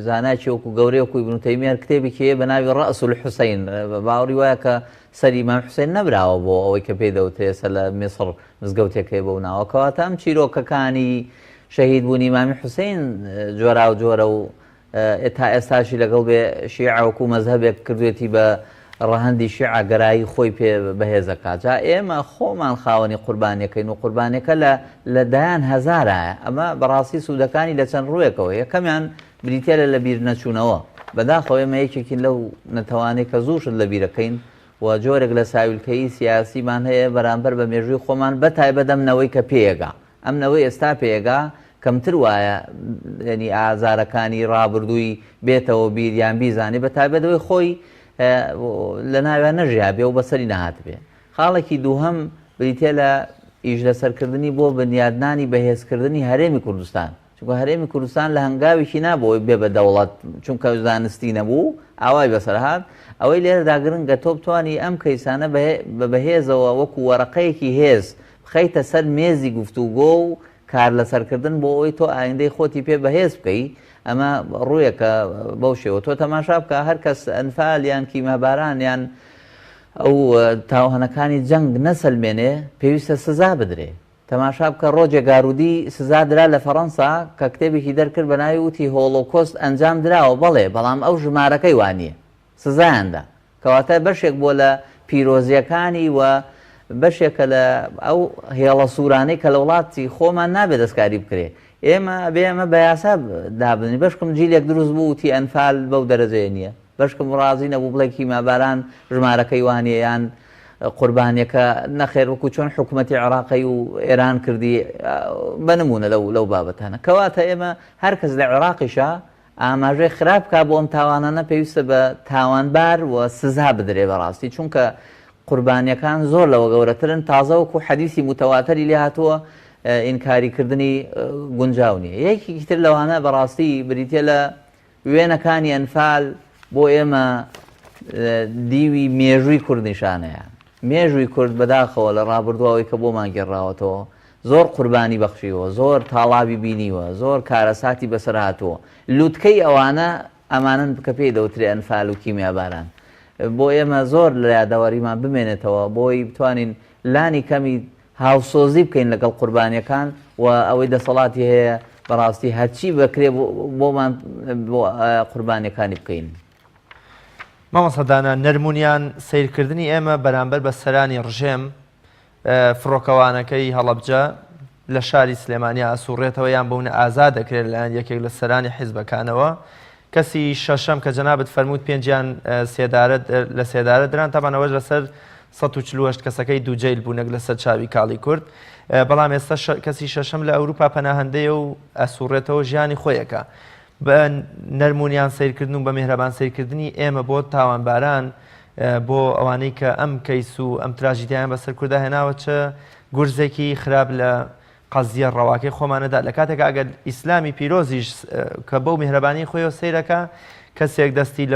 [SPEAKER 2] زانایکی وەکو گەورەی وەکو ئیبن تەیمیە کتێبێکی هەیە بە ناوی ڕەئس الحوسەین باوەڕی وایە کە سەری ئیمام حوسەین نەبراوە بۆ ئەوەی کە پێی دەوترێت لە میسڕ مزگەوتێک هەیە بەو ناوە کەواتە ئەم چیرۆکەکانی شەهید بوونی ئیمامی حوسەین جۆرا و جۆرە و تا ئێستاشی لەگەڵ بێ شیعە وەکو مەزهەبێک کردوێتی بە ڕەهەندی شیعە گەرایی خۆی پێ بەهێزەکە جا ئێمە خۆمان خاوەنی قوربانیەکەین و قوربانیەکە لە دایان هەزارایە ئەمە بەڕاستی سوودەکانی لە چەند ڕوویەکەوە یەکەمیان بریتە لە بیر نەچوونەوە بەداخەوە ئێمە یەکێکی لەو نەتەوانەی کە زووشت لە بیرەکەین و جۆرێک لە ساویلکەی سیاسیمان هەیە بەرامبەر بە مێژووی خۆمان بەتایبەت ئەمنەوەی کە پێیەگا ئەمنەوەی ئێستا پێیەگا کەمتر وایە ینی ئازارەکانی ڕابردووی بێتەوە بیریان بیزانێ بە تایبەتەوەی خۆی لە ناویان نەژیا بێ و بەسەری نەهات بێ خاڵێکی دووهەم بریتە لە ئیش لەسەرکردنی بۆ بنیادنانی بەهێزکردنی هەرێمی کوردستان چونکە هەرێمی کوردستان لە هەنگاوێکی نابەوەی بێ بە دەوڵەت چونکە زانستی نەبوو ئاوای بەسەرهات ئەوەی لێرەدا گرنگە تۆ بتوانی ئەم کەیسانە بە بەهێزەوە وەکو وەرەقەیەکی هێز بخەیتە سەر مێزی گفتوگۆ و کار لەسەرکردن بۆ ئەوی تۆ ئایندەی خۆتی پێ بەهێز بکەی ئەمە ڕوویەکە بەو شێوە تۆ تەماشا بکە هەر کەس ئەنفال یان کیمەباران یان ئەو تاوهەنەکانی جەنگ نەسەلمێنێ پێویستە سزا بدرێ تەماشا بکە ڕۆژێ گارودی سزا درا لە فەڕەنسا کە کتێبێکی دەرکرد بە ناوی وتی هۆڵۆکۆست ئەنجام دراوە بەڵێ بەڵام ئەو ژمارەکەی وانییە سزایاندا کەواتە بەشێک بۆ لە پیرۆزیەکانی و بەشێکە لە ئەو هێڵە سوورانەی کە لە وڵاتی خۆمان نابێت دەستکاری بکرێ ئێمە بێمە بە یاسا دابنی بەشکم جیلێک دروست بوو وتی ئەنفال بەو دەرەجەیە نییە بەشکم ڕازی نەبوو بڵێکی ماباران ژمارەکەی وانە یان قوربانیەکە نەخێر وەکو چۆن حکوومەتی عێراقی و ئێران کردی بنمونە لەو بابەتانە کەواتە ئێمە هەر کەس لە عێراقیشە ئاماژەی خراپ کا بۆ ئەم تاوانانە پێویستە بە تاوانبار و سزا بدرێ بەڕاستی چونکە قوربانیەکان زۆر لەوە گەورەترن تازە وەکو حەدیثی متەواتەری لێ هاتووە ئینکاریکردنی گونجاو نییە یەکێکی تر لەوانە بەڕاستی بریتە لە وێنەکانی ئەنفال بۆ ئێمە دیوی مێژووی کوردنیشانەیە مێژووی کورد بەداخەوە لە ڕابردووەوەی کە بۆمان گێڕاوەتەوە زۆر قوربانی بەخشیوە زۆر تاڵابی بینیوە زۆر کارەساتی بەسەر هاتووە لووتکەی ئەوانە ئەمانن کە پێی دەوترێ ئەنفال و کیمیاباران بۆ ئێمە زۆر لە یادەوەریمان بمێنێتەوە بۆی بتوانین لانی کەمی هاوسۆزی بکەین لەگەڵ قوربانیەکان و ئەوەی دەسەڵاتی هەیە بەڕاستی هەرچی بکرێ بۆمان بۆ قوربانیەکانی بکەین.
[SPEAKER 1] مامۆستادانە نەرمونیان سیرکردنی ئێمە بەرامبەر بە سەرانی ڕژێم فڕۆکەوانەکەی هەڵەبجە لە شاری سلێمانیا ئەسوڕێتەوە یان بوونە ئازاد دەکرێت لەلایەن یەکێک لە سەرانی حیزبەکانەوە کەسی شەشەم کە جەنابەت فەرمووت پێنجیان لە سێدارە دران تاوانەوەش لەسەر 148 کەسەکەی دووجیل بوونەک لەسەر چاوی کاڵی کورد بەڵام ئێستا کەسی شەشەم لە ئەوروپا پەناهەندەیە و ئەسوڕێتەوە ژیانی خۆیەکە بە نەرمونیان سیرکردن و بە میهرەبان سیرکردنی ئێمە بۆ تاوانباران بۆ ئەوانەی کە ئەم کەیس و ئەم تراژیدیان بەسەر کووردا هێناوە چ گورزێکی خراپ لە قەزیە ڕەواکەی خۆمانەدا لە کاتێک ئەگەر ئیسلامی پیرۆزیش کە بەو میهرەبانی خۆیەوە سیرەکە کەسێک دەستی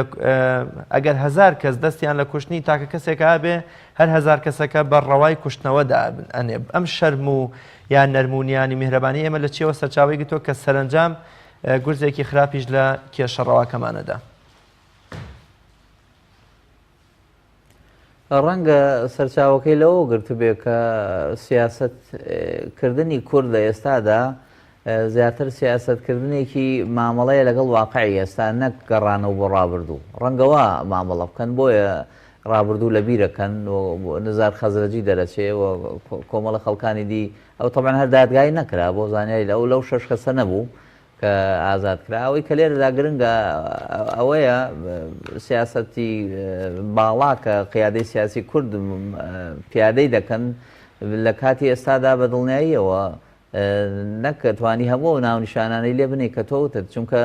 [SPEAKER 1] ئەگەر 1000 کەس دەستیان لە کوشتنی تاکە کەسێک هابێ هەر 1000 کەسەکە بە ڕەوای کوشتنەوەدا ئەنێ ئەم شەرم و یان نەرمونیانی میهرەبانی ئێمە لە چێوە سەرچاوی گرتووە کە سەرنجام گورزێکی خراپیش لە کێشە ڕەواکەمانەدا.
[SPEAKER 2] ڕەنگە سەرچاوەکەی لەوە گرتو بێ کە سیاسەتکردنی کورد لە ئێستادا زیاتر سیاسەتکردنێکی مامەڵەیە لەگەڵ واقعی ئێستا نەک گەڕانەوە بۆ ڕابردوو ڕەنگەوە مامەڵە بکەن بۆیە ڕابردوو لە بیرەکەن نزار خەزرەجی دەرەچێ و کۆمەڵە خەڵکانی دی ئەو تەمان هەر دادگای نەکرا بۆ زانیاری لەو 6 کەسە نەبوو کە ئازاد کرا ئەوەی کە لێرەدا گرنگە ئەوەیە سیاسەتی باڵا کە قیادەی سیاسی کورد پیادەی دەکەن لە کاتی ئێستادا بە دڵنیاییەوە نەکە توانی هەموو ناونیشانانەی لێ بنێ کە تۆوتت چونکە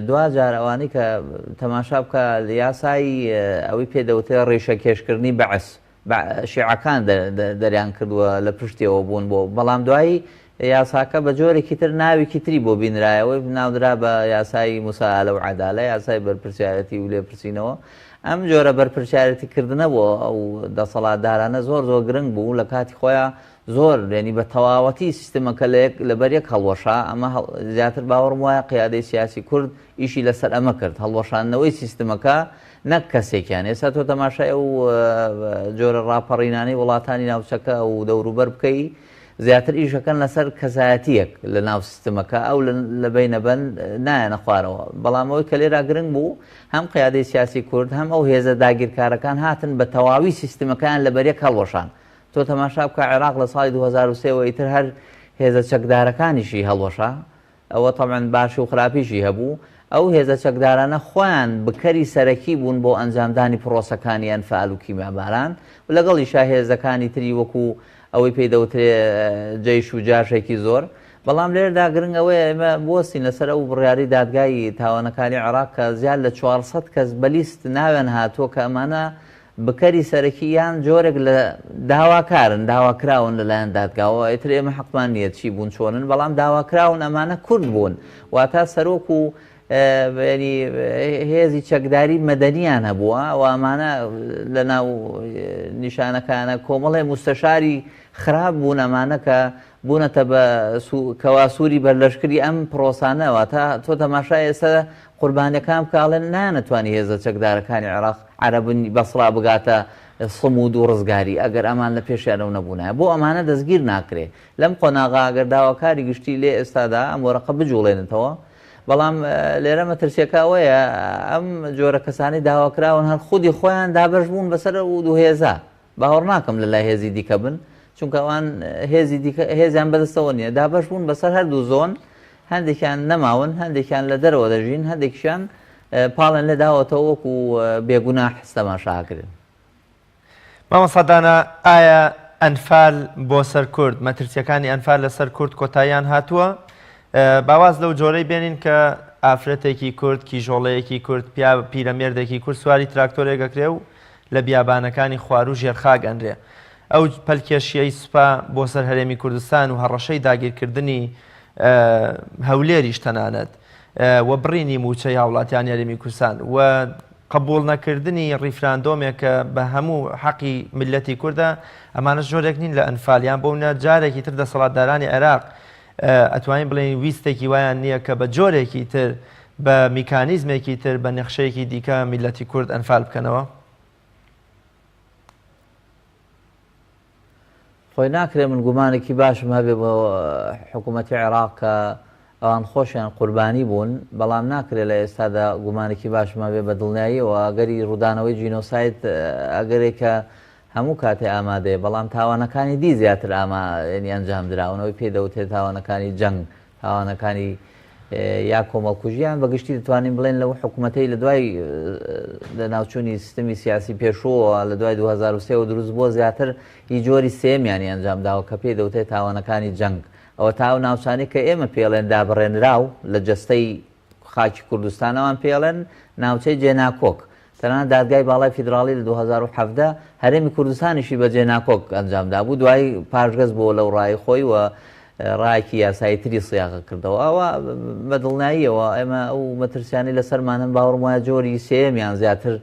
[SPEAKER 2] دوجار ئەوانەی کە تەماشا بکە یاسایی ئەوەی پێدەوتێ ڕێشە کێشکردنی بەعس شیعەکان دەریان کردووە لە پشتیەوە بوون بۆ بەڵام دوایی یاساکە بە جۆرێکی تر ناوێکی تری بۆ بینرایەوەی ناودرا بە یاسایی موساالە و عەدالە یاسای بەرپرسیارەتی و لێپرسینەوە ئەم جۆرە بەرپرسیارەتیکردنە بۆ ئەو دەسەڵاتدارانە زۆر گرنگ بوو لە کاتی خۆیان زۆر ینی بە تەواوەتی سیستمەکە لەبەر یەک هەڵوەشا ئەمە زیاتر باوەڕم وایە قیادەی سیاسی کورد ئیشی لەسەر ئەمە کرد هەڵوەشاندنەوەی سیستمەکە نەک کەسێکیان ئێستا تۆ تەماشای ئەو جۆرە ڕاپەڕینانەی وڵاتانی ناوچەکە و دەوروبەر بکەی زیاتر ئیشەکەن لەسەر کەسایەتیەک لە ناو سیستمەکە ئەو لە بینەبەن نایەنە خوارەوە بەڵام ئەوەی کە لێرا گرنگ بوو هەم قیادەی سیاسی کورد هەم ئەو هێزە داگیرکارەکان هاتن بە تەواوی سیستمەکان لەبەر یەک هەڵوەشان تۆ تەماشا بکە عێراق لە ساڵی 2023 ئیتر هەر هێزە چەکدارەکانیشی هەڵوەشا ئەوە تەمەن باشی و خراپیشی هەبوو ئەو هێزە چەکدارانە خۆیان بکەری سەرەکی بوون بۆ ئەنجامدانی پرۆسەکانی ئەنفال و کیمیاباران و لەگەڵیشا هێزەکانی تری وەکو ئەوەی پێی دەوترێ جەیش و جاشێکی زۆر بەڵام لێرەدا گرنگ ئەوەیە ئێمە بوەستین لەسەر ئەو بڕیاری دادگای تاوانەکانی عێراق کە زیاد لە 400 کەس بەلیست ناوێن هاتووە کە ئەمانە بکەری سەرەکی یان جۆرێک لە داواکارن داواکراون لەلایەن دادگاوە ئیتر ئێمە حەقمان نییە چی بوون چۆنن بەڵام داواکراون ئەمانە کورد بوون واتە سەرۆک و هێزی چەکداری مەدەنیان هەبووە و ئەمانە لە ناو نیشانەکانە کۆمەڵی مستەشاری خراپ بوون ئەمانە کە بوونەتە بە کەواسووری بەرلەشکری ئەم پرۆسانەوە تا تۆ تەماشای ئێستا قوربانیەکان بکڵێن نانەتوانی هێزە چەکدارەکانی عێراق عەرەبن بەسڕا بگاتە سمود و ڕزگاری ئەگەر ئەمان لە پێشیانەوە نەبوونایە بۆ ئەمانە دەستگیر ناکرێ لەم قۆناغا ئەگەر داواکاری گشتی لێ ئێستادا ئەم وەرەقە بجوڵێنێتەوە بەڵام لێرە مەترسیەکە ئەوەیە ئەم جۆرە کەسانی داواکراون هەر خودی خۆیان دابەش بوون بەسەر و دوو هێزە باوەڕ ناکەم لەلای هێزی دیکە بن چونکە ئەوان هێزیان بەدەستەوە نییە دابەش بوون بەسەر هەردوو زۆن هەندێکیان نەماون هەندێکیان لە دەرەوە دەژین هەندێکیان پاڵێن لەداوەتەوە وەکو بێگوناح هەستەماشاکردن.
[SPEAKER 1] مامۆستادانە ئایا ئەنفال بۆ سەر کورد مەترسیەکانی ئەنفال لەسەر کورد کۆتاییان هاتووە باواز لەو جۆرەی بێنین کە ئافرەتێکی کورد کیژۆڵەیەکی کورد پیرەمێردێکی کورد سواری تراکتۆرێکەکرێ و لە بیابانەکانی خوار و ژێرخا گەنرێ ئەو پەلکێشیەی سوپا بۆ سەر هەرێمی کوردستان و هەڕەشەی داگیرکردنی هەولێریش تەنانەت و بڕینی موچەی هاوڵاتیان هەرێمی کوردستان و قبول نەکردنی ڕیفراندۆمێک کە بە هەموو حەقی ملەتی کووردە ئەمانە ژۆرێک نین لە ئەنفالیان بۆونە جارێکی تر دەسەڵاتدارانی عێراق ئەتوانین بڵێن ویستێکی وایان نییە کە بە جۆرێکی تر بە میکانیزمێکی تر بە نەخشەیەکی دیکە میلەتی کورد ئەنفال بکەنەوە؟
[SPEAKER 2] خۆی ناکرێ من گومانێکی باشم هەبێ بۆ حکوومەتی عێراق کە ئەوان خۆشیان قوربانی بوون، بەڵام ناکرێت لە ئێستادا گومانێکی باشم هەبێ بە دڵنیاییەوە ئەگەری ڕوودانەوەی جینۆسایت ئەگەرێکە هەموو کاتێ ئامادەیە، بەڵام تاوانەکانی دی زیاتر ئەنی ئەنجام دراونەوەی پێدەوتێت تاوانەکانی جەنگ، تاوانەکانی یا کۆمەڵکوژیان بەگشتی دەتوانین بڵێن لەو حکوومەتەی لە دوای لە ناوچوونی سیستمی سیاسی پێشووە لە دوای 2023 دروست بووە زیاتر هی جۆری سێمیانی ئەنجام داوە کە پێدەوتێت تاوانەکانی جەنگ. ئەوە تاو ناوچانی کە ئێمە پێڵێن دابڕێنراو لە جەستەی خاکی کوردستانەوان پێڵێن ناوچەی جێناکۆک، تەنانەت دادگای باڵای فیدراڵی لە 2017 هەرێمی کوردستانیشی بە جێناکۆک ئەنجامدا بوو، دوای پاشگەز بۆ لەو ڕای خۆی و ڕایکی یاسایی تری سیاغە کردەوە. ئەوە بەدڵنیاییەوە ئێمە ئەو مەترسیانی لەسەرمانم باوەڕم وایە جۆری سێمیان زیاتر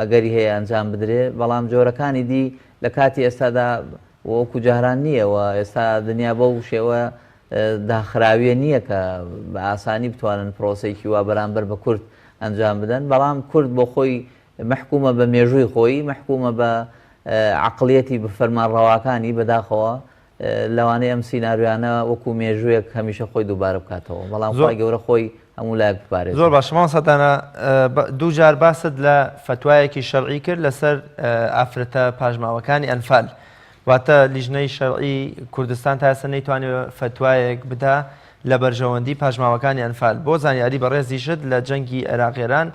[SPEAKER 2] ئەگەری هەیە ئەنجام بدرێ، بەڵام جۆرەکانی دی لە کاتی ئێستادا وەکو جاران نییەوە. ئێستا دنیا بەو شێوە داخراویە نییە کە بە ئاسانی بتوانن پرۆسێکی وا بەرامبەر بە کورد ئەنجام بدەن، بەڵام کورد بۆ خۆی محکومە بە مێژووی خۆی، محکومە بە عقلیەتی بە فەرمانڕەواکانی بەداخەوە لەوانەیە ئەم سیناریوانە وەکو مێژوویەک هەمیشە خۆی دووبارە بکاتەوە، بەڵام خۆی گەورە خۆی هەموو لایەک بپارێت.
[SPEAKER 1] زۆر باش مامۆستادانە دوو جار باست لە فتوایەکی شەرعی کرد لەسەر ئافرەتە پاژماوەکانی ئەنفال، واتە لیژنەی شەرعی کوردستان تا ئێستا نەیتوانێت فتوایەک بدا لە بەرژەوەندی پاژماوەکانی ئەنفال. بۆ زانیاری بەڕێزی شت لە جەنگی عێراق-ئێران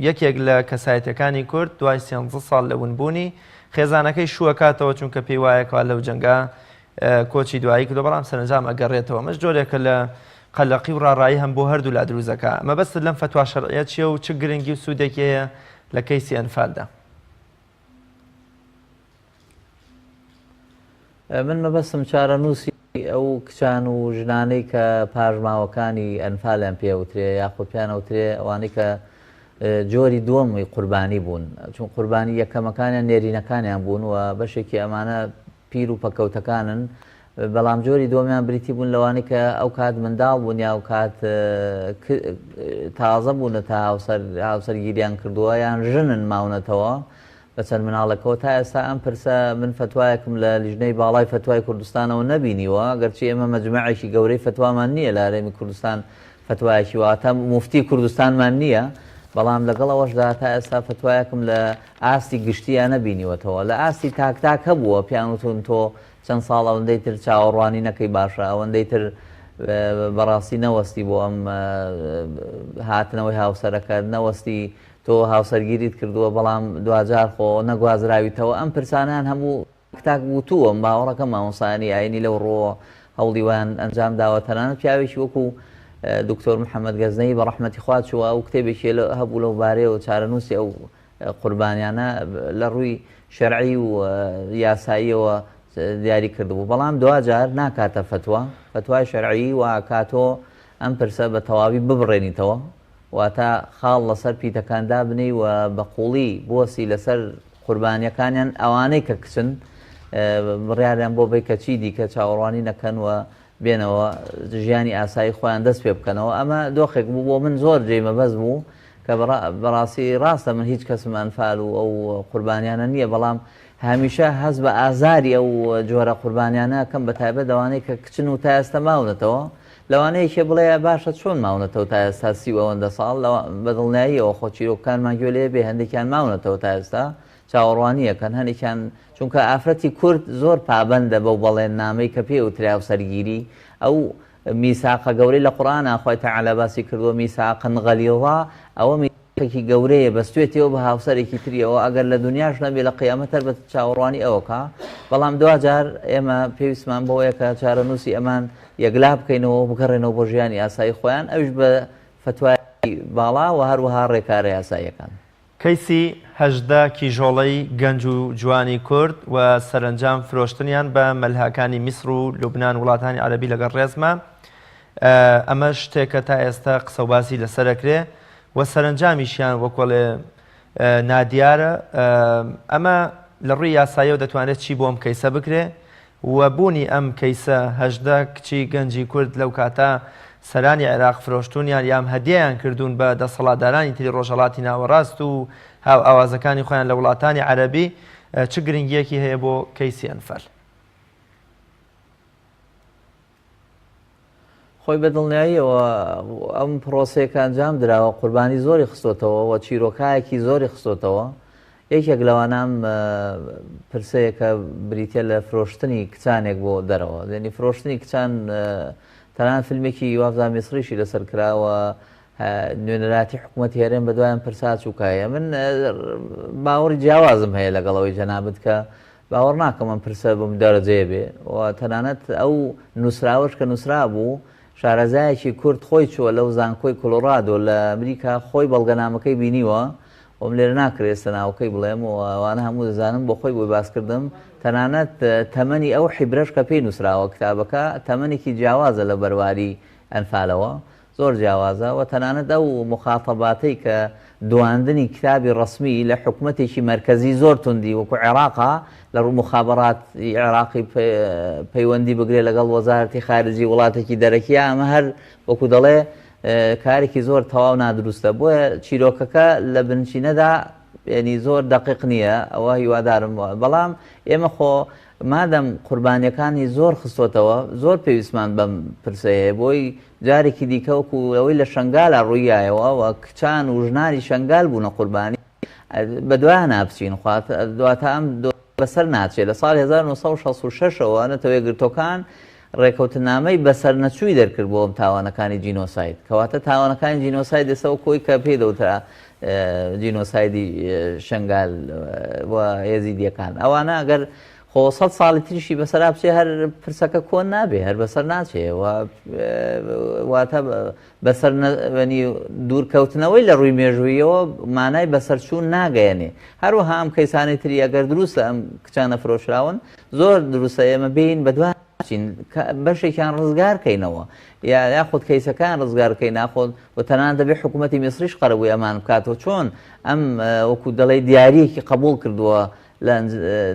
[SPEAKER 1] یەکێک لە کەسایەتەکانی کورد دوای 13 ساڵ لە ونبوونی خێزانەکەی شووەکاتەوە چونکە پێی وایەکەوە لەو جەنگا کۆچی دوایی کردو، بەڵام سەرنجام ئەگەڕێتەوە. مەش جۆرێکە لە قەلەقی و ڕاڕایی هەم بۆ هەردوو لا دروستەکە. ئەمە بەست لەم فتوا شەرعیە چییە و چ گرنگی و سوودێکی هەیە لە کەیسی ئەنفالدا؟
[SPEAKER 2] من مەبەستم چارەنووسی ئەو کچان و ژنانەی کە پاژماوەکانی ئەنفالیان پێوترێ یاخود پیانەوترێ ئەوانەی کە جۆری دووەمی قوربانی بوون، چون قوربانی یەکەمەکانیان نێرینەکانیان بوون و بەشێکی ئەمانە پیر و پەکەوتەکانن، بەڵام جۆری دووەمیان بریتی بوون لەوانەی کە ئەو کات منداڵ بوون یا ئەو کات تازە بوونە تا هاوسەرگیریان کردووە یان ژنن ماونەتەوە بە چەند مناڵەکەەوە. تا ئێستا ئەم پرسە من فتوایەکم لە لیژنەی باڵای فتوای کوردستانەوە نەبینیوە، گەرچی ئێمە مەجموعێکی گەورەی فتوامان نییە لە هەرێمی کوردستان فتوایەکی واتە مفتی کوردستانمان نییە، بەڵام لەگەڵەوەشدا تا ئێستا فتوایەکم لە ئاستی گشتیان نەبینیوەتەوە. لە ئاستی تاکتاک هەبووە پیانوتون تۆ چەند ساڵ ئەوەندەی تر چاوەڕوانی نەکەی باشە، ئەوەندەی تر بەڕاستی نەوەستی بۆ ئەم هاتنەوەی هاوسەرەکە، نەوەستی تۆ هاوسەرگیریت کردووە بەڵام دوجار خۆ نەگوازراویتەوە. ئەم پرسانیان هەموو تاک بوتووە باوەڕەکە مامۆسانی ئاینی لەو ڕۆ هەوڵی وان ئەنجام داوە. تەنانەت پیاوێکی وەکو دکتۆر محەممەد گەزنەی بە ڕەحمەتی خوا چووە ئەو کتێبێکی هەبوو لەو بارەیەوە چارەنووسی ئەو قوربانیانە لە ڕووی شەرعی و یاساییەوە دیاری کردبوو، بەڵام دوجار ناکاتە فتوای شەرعی و کاتۆ ئەم پرسە بە تەواوی ببڕێنیتەوە، واتە خاڵ لەسەر پیتەکاندا بنی و بە قوڵی بۆسی لەسەر قوربانیەکانیان ئەوانەی کە کچن بڕیاریان بۆ بێ کەچی دیکە چاوەڕوانی نەکەن و بێنەوە ژیانی ئاسایی خۆیان دەست پێ بکەنەوە. ئەمە دۆخێک بوو بۆ من زۆر جێمەبەست بوو کە بەڕاستی ڕاستە من هیچ کەسم ئەنفال و ئەو قوربانیانە نییە، بەڵام هەمیشە هەست بە ئازاری ئەو جۆرە قوربانیانە کەم بە تایبەت ئەوانەی کە کچن و تا ئێستا ماونەتەوە، لەوانەیەکێ بڵێ باشە چۆن ماونەتەوە تا ئێستا 30 ساڵ بەدڵنیاییەوە خۆ چیرۆکانمان گوێ لێ بێ هەندێکیان ماونەتەوە تا ئێستا چاوەڕوانیەکەن، هەندێکیان چونکە ئافرەتی کورد زۆر پابەندە بەو بەڵێن نامەی کە پێوترا هاوسەرگیری. ئەو میساقە گەورەی لە قورئان خوای تەعالی باسی کردووە میساقن غەلیظا، ئەوە میساقێکی گەورەیە بەستوێتەوە بە هاوسەرێکی تریەوە ئەگەر لە دنیاش نەبێ لە قیامەت هەر بە چاوەڕوانی ئەوەکە. بەڵام دوجار ئێمە پێویستمان بۆیە کە چارەنووسی ئەمان یەکلا بکەینەوە بگەڕێنەوە بۆ ژیانی ئاسایی خۆیان، ئەوش بە فتوای باڵا و هەروەها ڕێکارە یاساییەکان.
[SPEAKER 1] کەیسی 18 کیژۆڵەی گەنج و جوانی کورد و سەرنجام فرۆشتنیان بە مەلهاکانی میسر و لوبنان وڵاتانی عەرەبی لەگەڵ ڕێزمە. ئەمە شتێکە تا ئێستا قسە و باسی لەسەرەکرێ و سەرنجامیشیان وەکۆڵێ نادیارە. ئەمە لە ڕووی یاساییەوە دەتوانێت چی بۆ ئەم کەیسە بکرێ و بوونی ئەم کەیسە 18 کچی گەنجی کورد لەو کاتە سەرانی عێراق فرۆشتونیان یام هەدیەیان کردوون بە دەسەڵاتدارانی تری ڕۆژهەڵاتی ناوەڕاست و هاو ئاوازەکانی خۆیان لە وڵاتانی عەرەبی چ گرنگیەکی هەیە بۆ کەیسی ئەنفەل؟
[SPEAKER 2] خۆی بەدڵنیاییەوە ئەم پرۆسەیەکە ئەنجام درراوە، قوربانی زۆری خستۆتەوە و چیرۆکایەکی زۆری خستۆتەوە. یەکێک لەوانام پرسەیەکە بریتە لە فرۆشتنی کچانێک بۆ دەرەوە، دێنی فرۆشتنی کچان تەنانەت فیلمێکی وابزان میسریشی لەسەر کراوە، نوێنەراتی حکوومەتی هێرێن بە دوایان پرسا چووکایە. من باوەڕی جیاوازم هەیە لەگەڵەوەی جەنابەت کە باوەڕ ناکەم ئەم پرسە بەم دەرەجێ بێ و تەنانەت ئەو نووسراوەش کە نووسرا بوو شارەزایەکی کورد خۆی چووە لەو زانکۆی کۆلۆرادۆ لە ئەمریکا، خۆی بەڵگەنامەکەی بینیوە. وم لێرە ناکرێت ناوکەی بڵێم و ئەوانە هەموو دەزانم بۆ خۆی بۆی باسکردم. تەنانەت تەمەنی ئەو حیبرەش کە پێی نووسراوە کتابەکە تەمەنێکی جیاوازە لە بەرواری ئەنفالەوە، زۆر جیاوازە و تەنانەت ئەو مخاتەباتەی کە دواندنی کتابی ڕسمی لە حکوومەتێکی مرکزی زۆر توندی وەکو عێراقا لە ڕوو مخابڕات عێراقی پەیوەندی بگرێ لەگەڵ وەزارەتی خارجی وڵاتێکی دەرەکی، ئەمە هەر وەکو دەڵێ کارێکی زۆر تەواو نادروستە. بۆیە چیرۆکەکە لە بنچینەدا ینی زۆر دقیق نییە، ئەوە هیوادارم. بەڵام ئێمە خۆ مادەم قوربانیەکانی زۆر خستۆتەوە، زۆر پێویستمان بەم پرسەیە بۆی جارێکی دیکەوەکو ئەوەی لە شنگالە ڕوویایەوە و کچان و ژنانی شنگال بوونە قوربانی بە دوایان نابچین خوات دواتە ئەم بەسەر ناچێت. لە ساڵ 1966ەوە نەتەوەی گرتۆکان ڕێکەوتنامەی بەسەر نەچووی دەرکرد بۆ ئەم تاوانەکانی جینۆساید، کەواتە تاوانەکانی جینۆساید دەسەوە کۆی کە پێ دەوترا جینۆسایدی شنگال و هێزیدیەکان. ئەوانە ئەگەر خۆ 100 ساڵی تریشی بەسەرا بچێ هەر پرسەکە کۆن نابێ، هەر بەسەر ناچێ واتە بەسەر دوورکەوتنەوەی لە ڕووی مێژوویەوە مانای بەسەرچوون ناگەیەنێ. هەروەها ئەم کەیسانی تری ئەگەر دروستە ئەم کچانە فرۆشراون زۆر دروستە ئێمە بین بەدوای بەشێکیان ڕزگارکەینەوە یاخود کەیسەکان ڕزگارکەی ناخۆت و تەنان دەبێت حکوومەتی میسریش قەرەبووی ئەمان بکاتەوە. چۆن ئەم وەکو دەڵێ دیارەیەکی قبول کردووە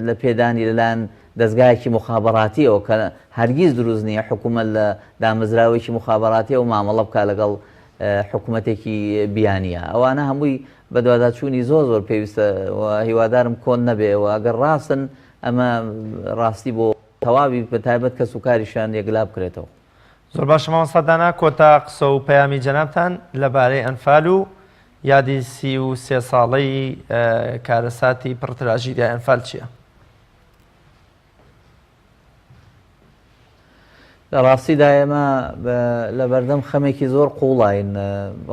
[SPEAKER 2] لە پێدانی لەلایەن دەستگایەکی مخابەڕاتیەوە کە هەرگیز دروست نییە حکوومەت لە دامەزراوێکی مخابەڕاتیە و مامەڵە بکە لەگەڵ حکوومەتێکی بیانیە. ئەوانە هەمووی بە دوواداچوونی زۆر پێویستە و هیوادارم کۆن نەبێەوە. ئەگەر ڕاستن ئەمە ڕاستی بۆ تەواوی بە تایبەت کە سوکاریشان یەکلا بکرێتەوە.
[SPEAKER 1] زۆر باشە مامۆستادانا، کۆتا قسە و پەیامی جەنابتان لەبارەی ئەنفال و یادی 33 ساڵەی کارەساتی پڕتراژیدای ئەنفال چییە؟
[SPEAKER 2] لە ڕاستیدا ئێمە لە بەردەم خەمێکی زۆر قوڵین.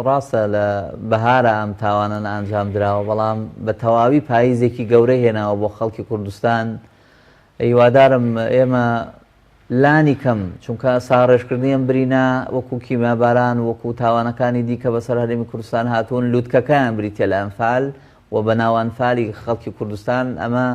[SPEAKER 2] ڕاستە لە بەهارە ئەم تاوانە ئەنجام دراوە، بەڵام بە تەواوی پاییزێکی گەورەی هێناوە بۆ خەڵکی کوردستان. هیوادارم ئێمە لانی کەم چونکە ساڕێژکردنی ئەم برینە وەکو کیماباران وەکو تاوانەکانی دیکە بەسەر هەرێمی کوردستان هاتوون لووتکەکان بریتە لە ئەنفال و بە ناو ئەنفالی خەڵکی کوردستان ئەمە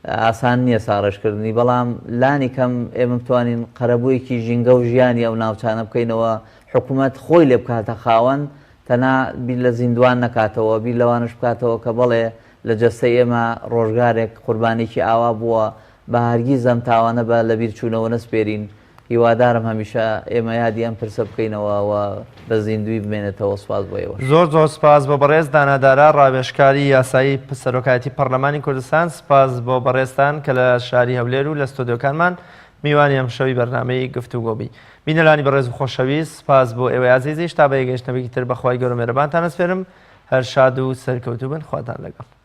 [SPEAKER 2] ئاسان نییە ساڕێژکردنی، بەڵام لانی کەم ئێمە بتوانین قەرەبوویەکی ژینگە و ژیانی ئەو ناوچانە بکەینەوە. حکوومەت خۆی لێ بکاتە خاوەن، تەنها بیر لە زیندوان نەکاتەوە، بیر لەوانش بکاتەوە کە بەڵێ لە جەستەی ئێمە ڕۆژگارێک قوربانێکی ئاوا بووە بە هەرگیز ئەم تاوانە بە لەبیر چوونەوە نەسپێرین. هیوادارم هەمیشە ئێمە یادی ئەم پرسە بکەینەوە و بە زیندوی بمێنێتەوە. سپاس بۆ ئێوە.
[SPEAKER 1] زۆر سپاس بۆ بەڕێز دانادارا ڕاوێژکاری یاسایی سەرۆکایەتی پەرلەمانی کوردستان. سپاس بۆ بەڕێزتان کە لە شاری هەولێر و لە ستۆدیۆکانمان میوانی ئەم شەوی بەرنامەی گفتوگۆبی. بینەرانی بەڕێز و خۆشەویست، سپاس بۆ ئێوەی عەزیزیش تا بە یەکگەشتنەوەیەکی تر بەخوای گەورە مێرەبانتان ئەسپێرم. هەر شاد و سەرکەوتوو بن. خواتان لەگەڵ.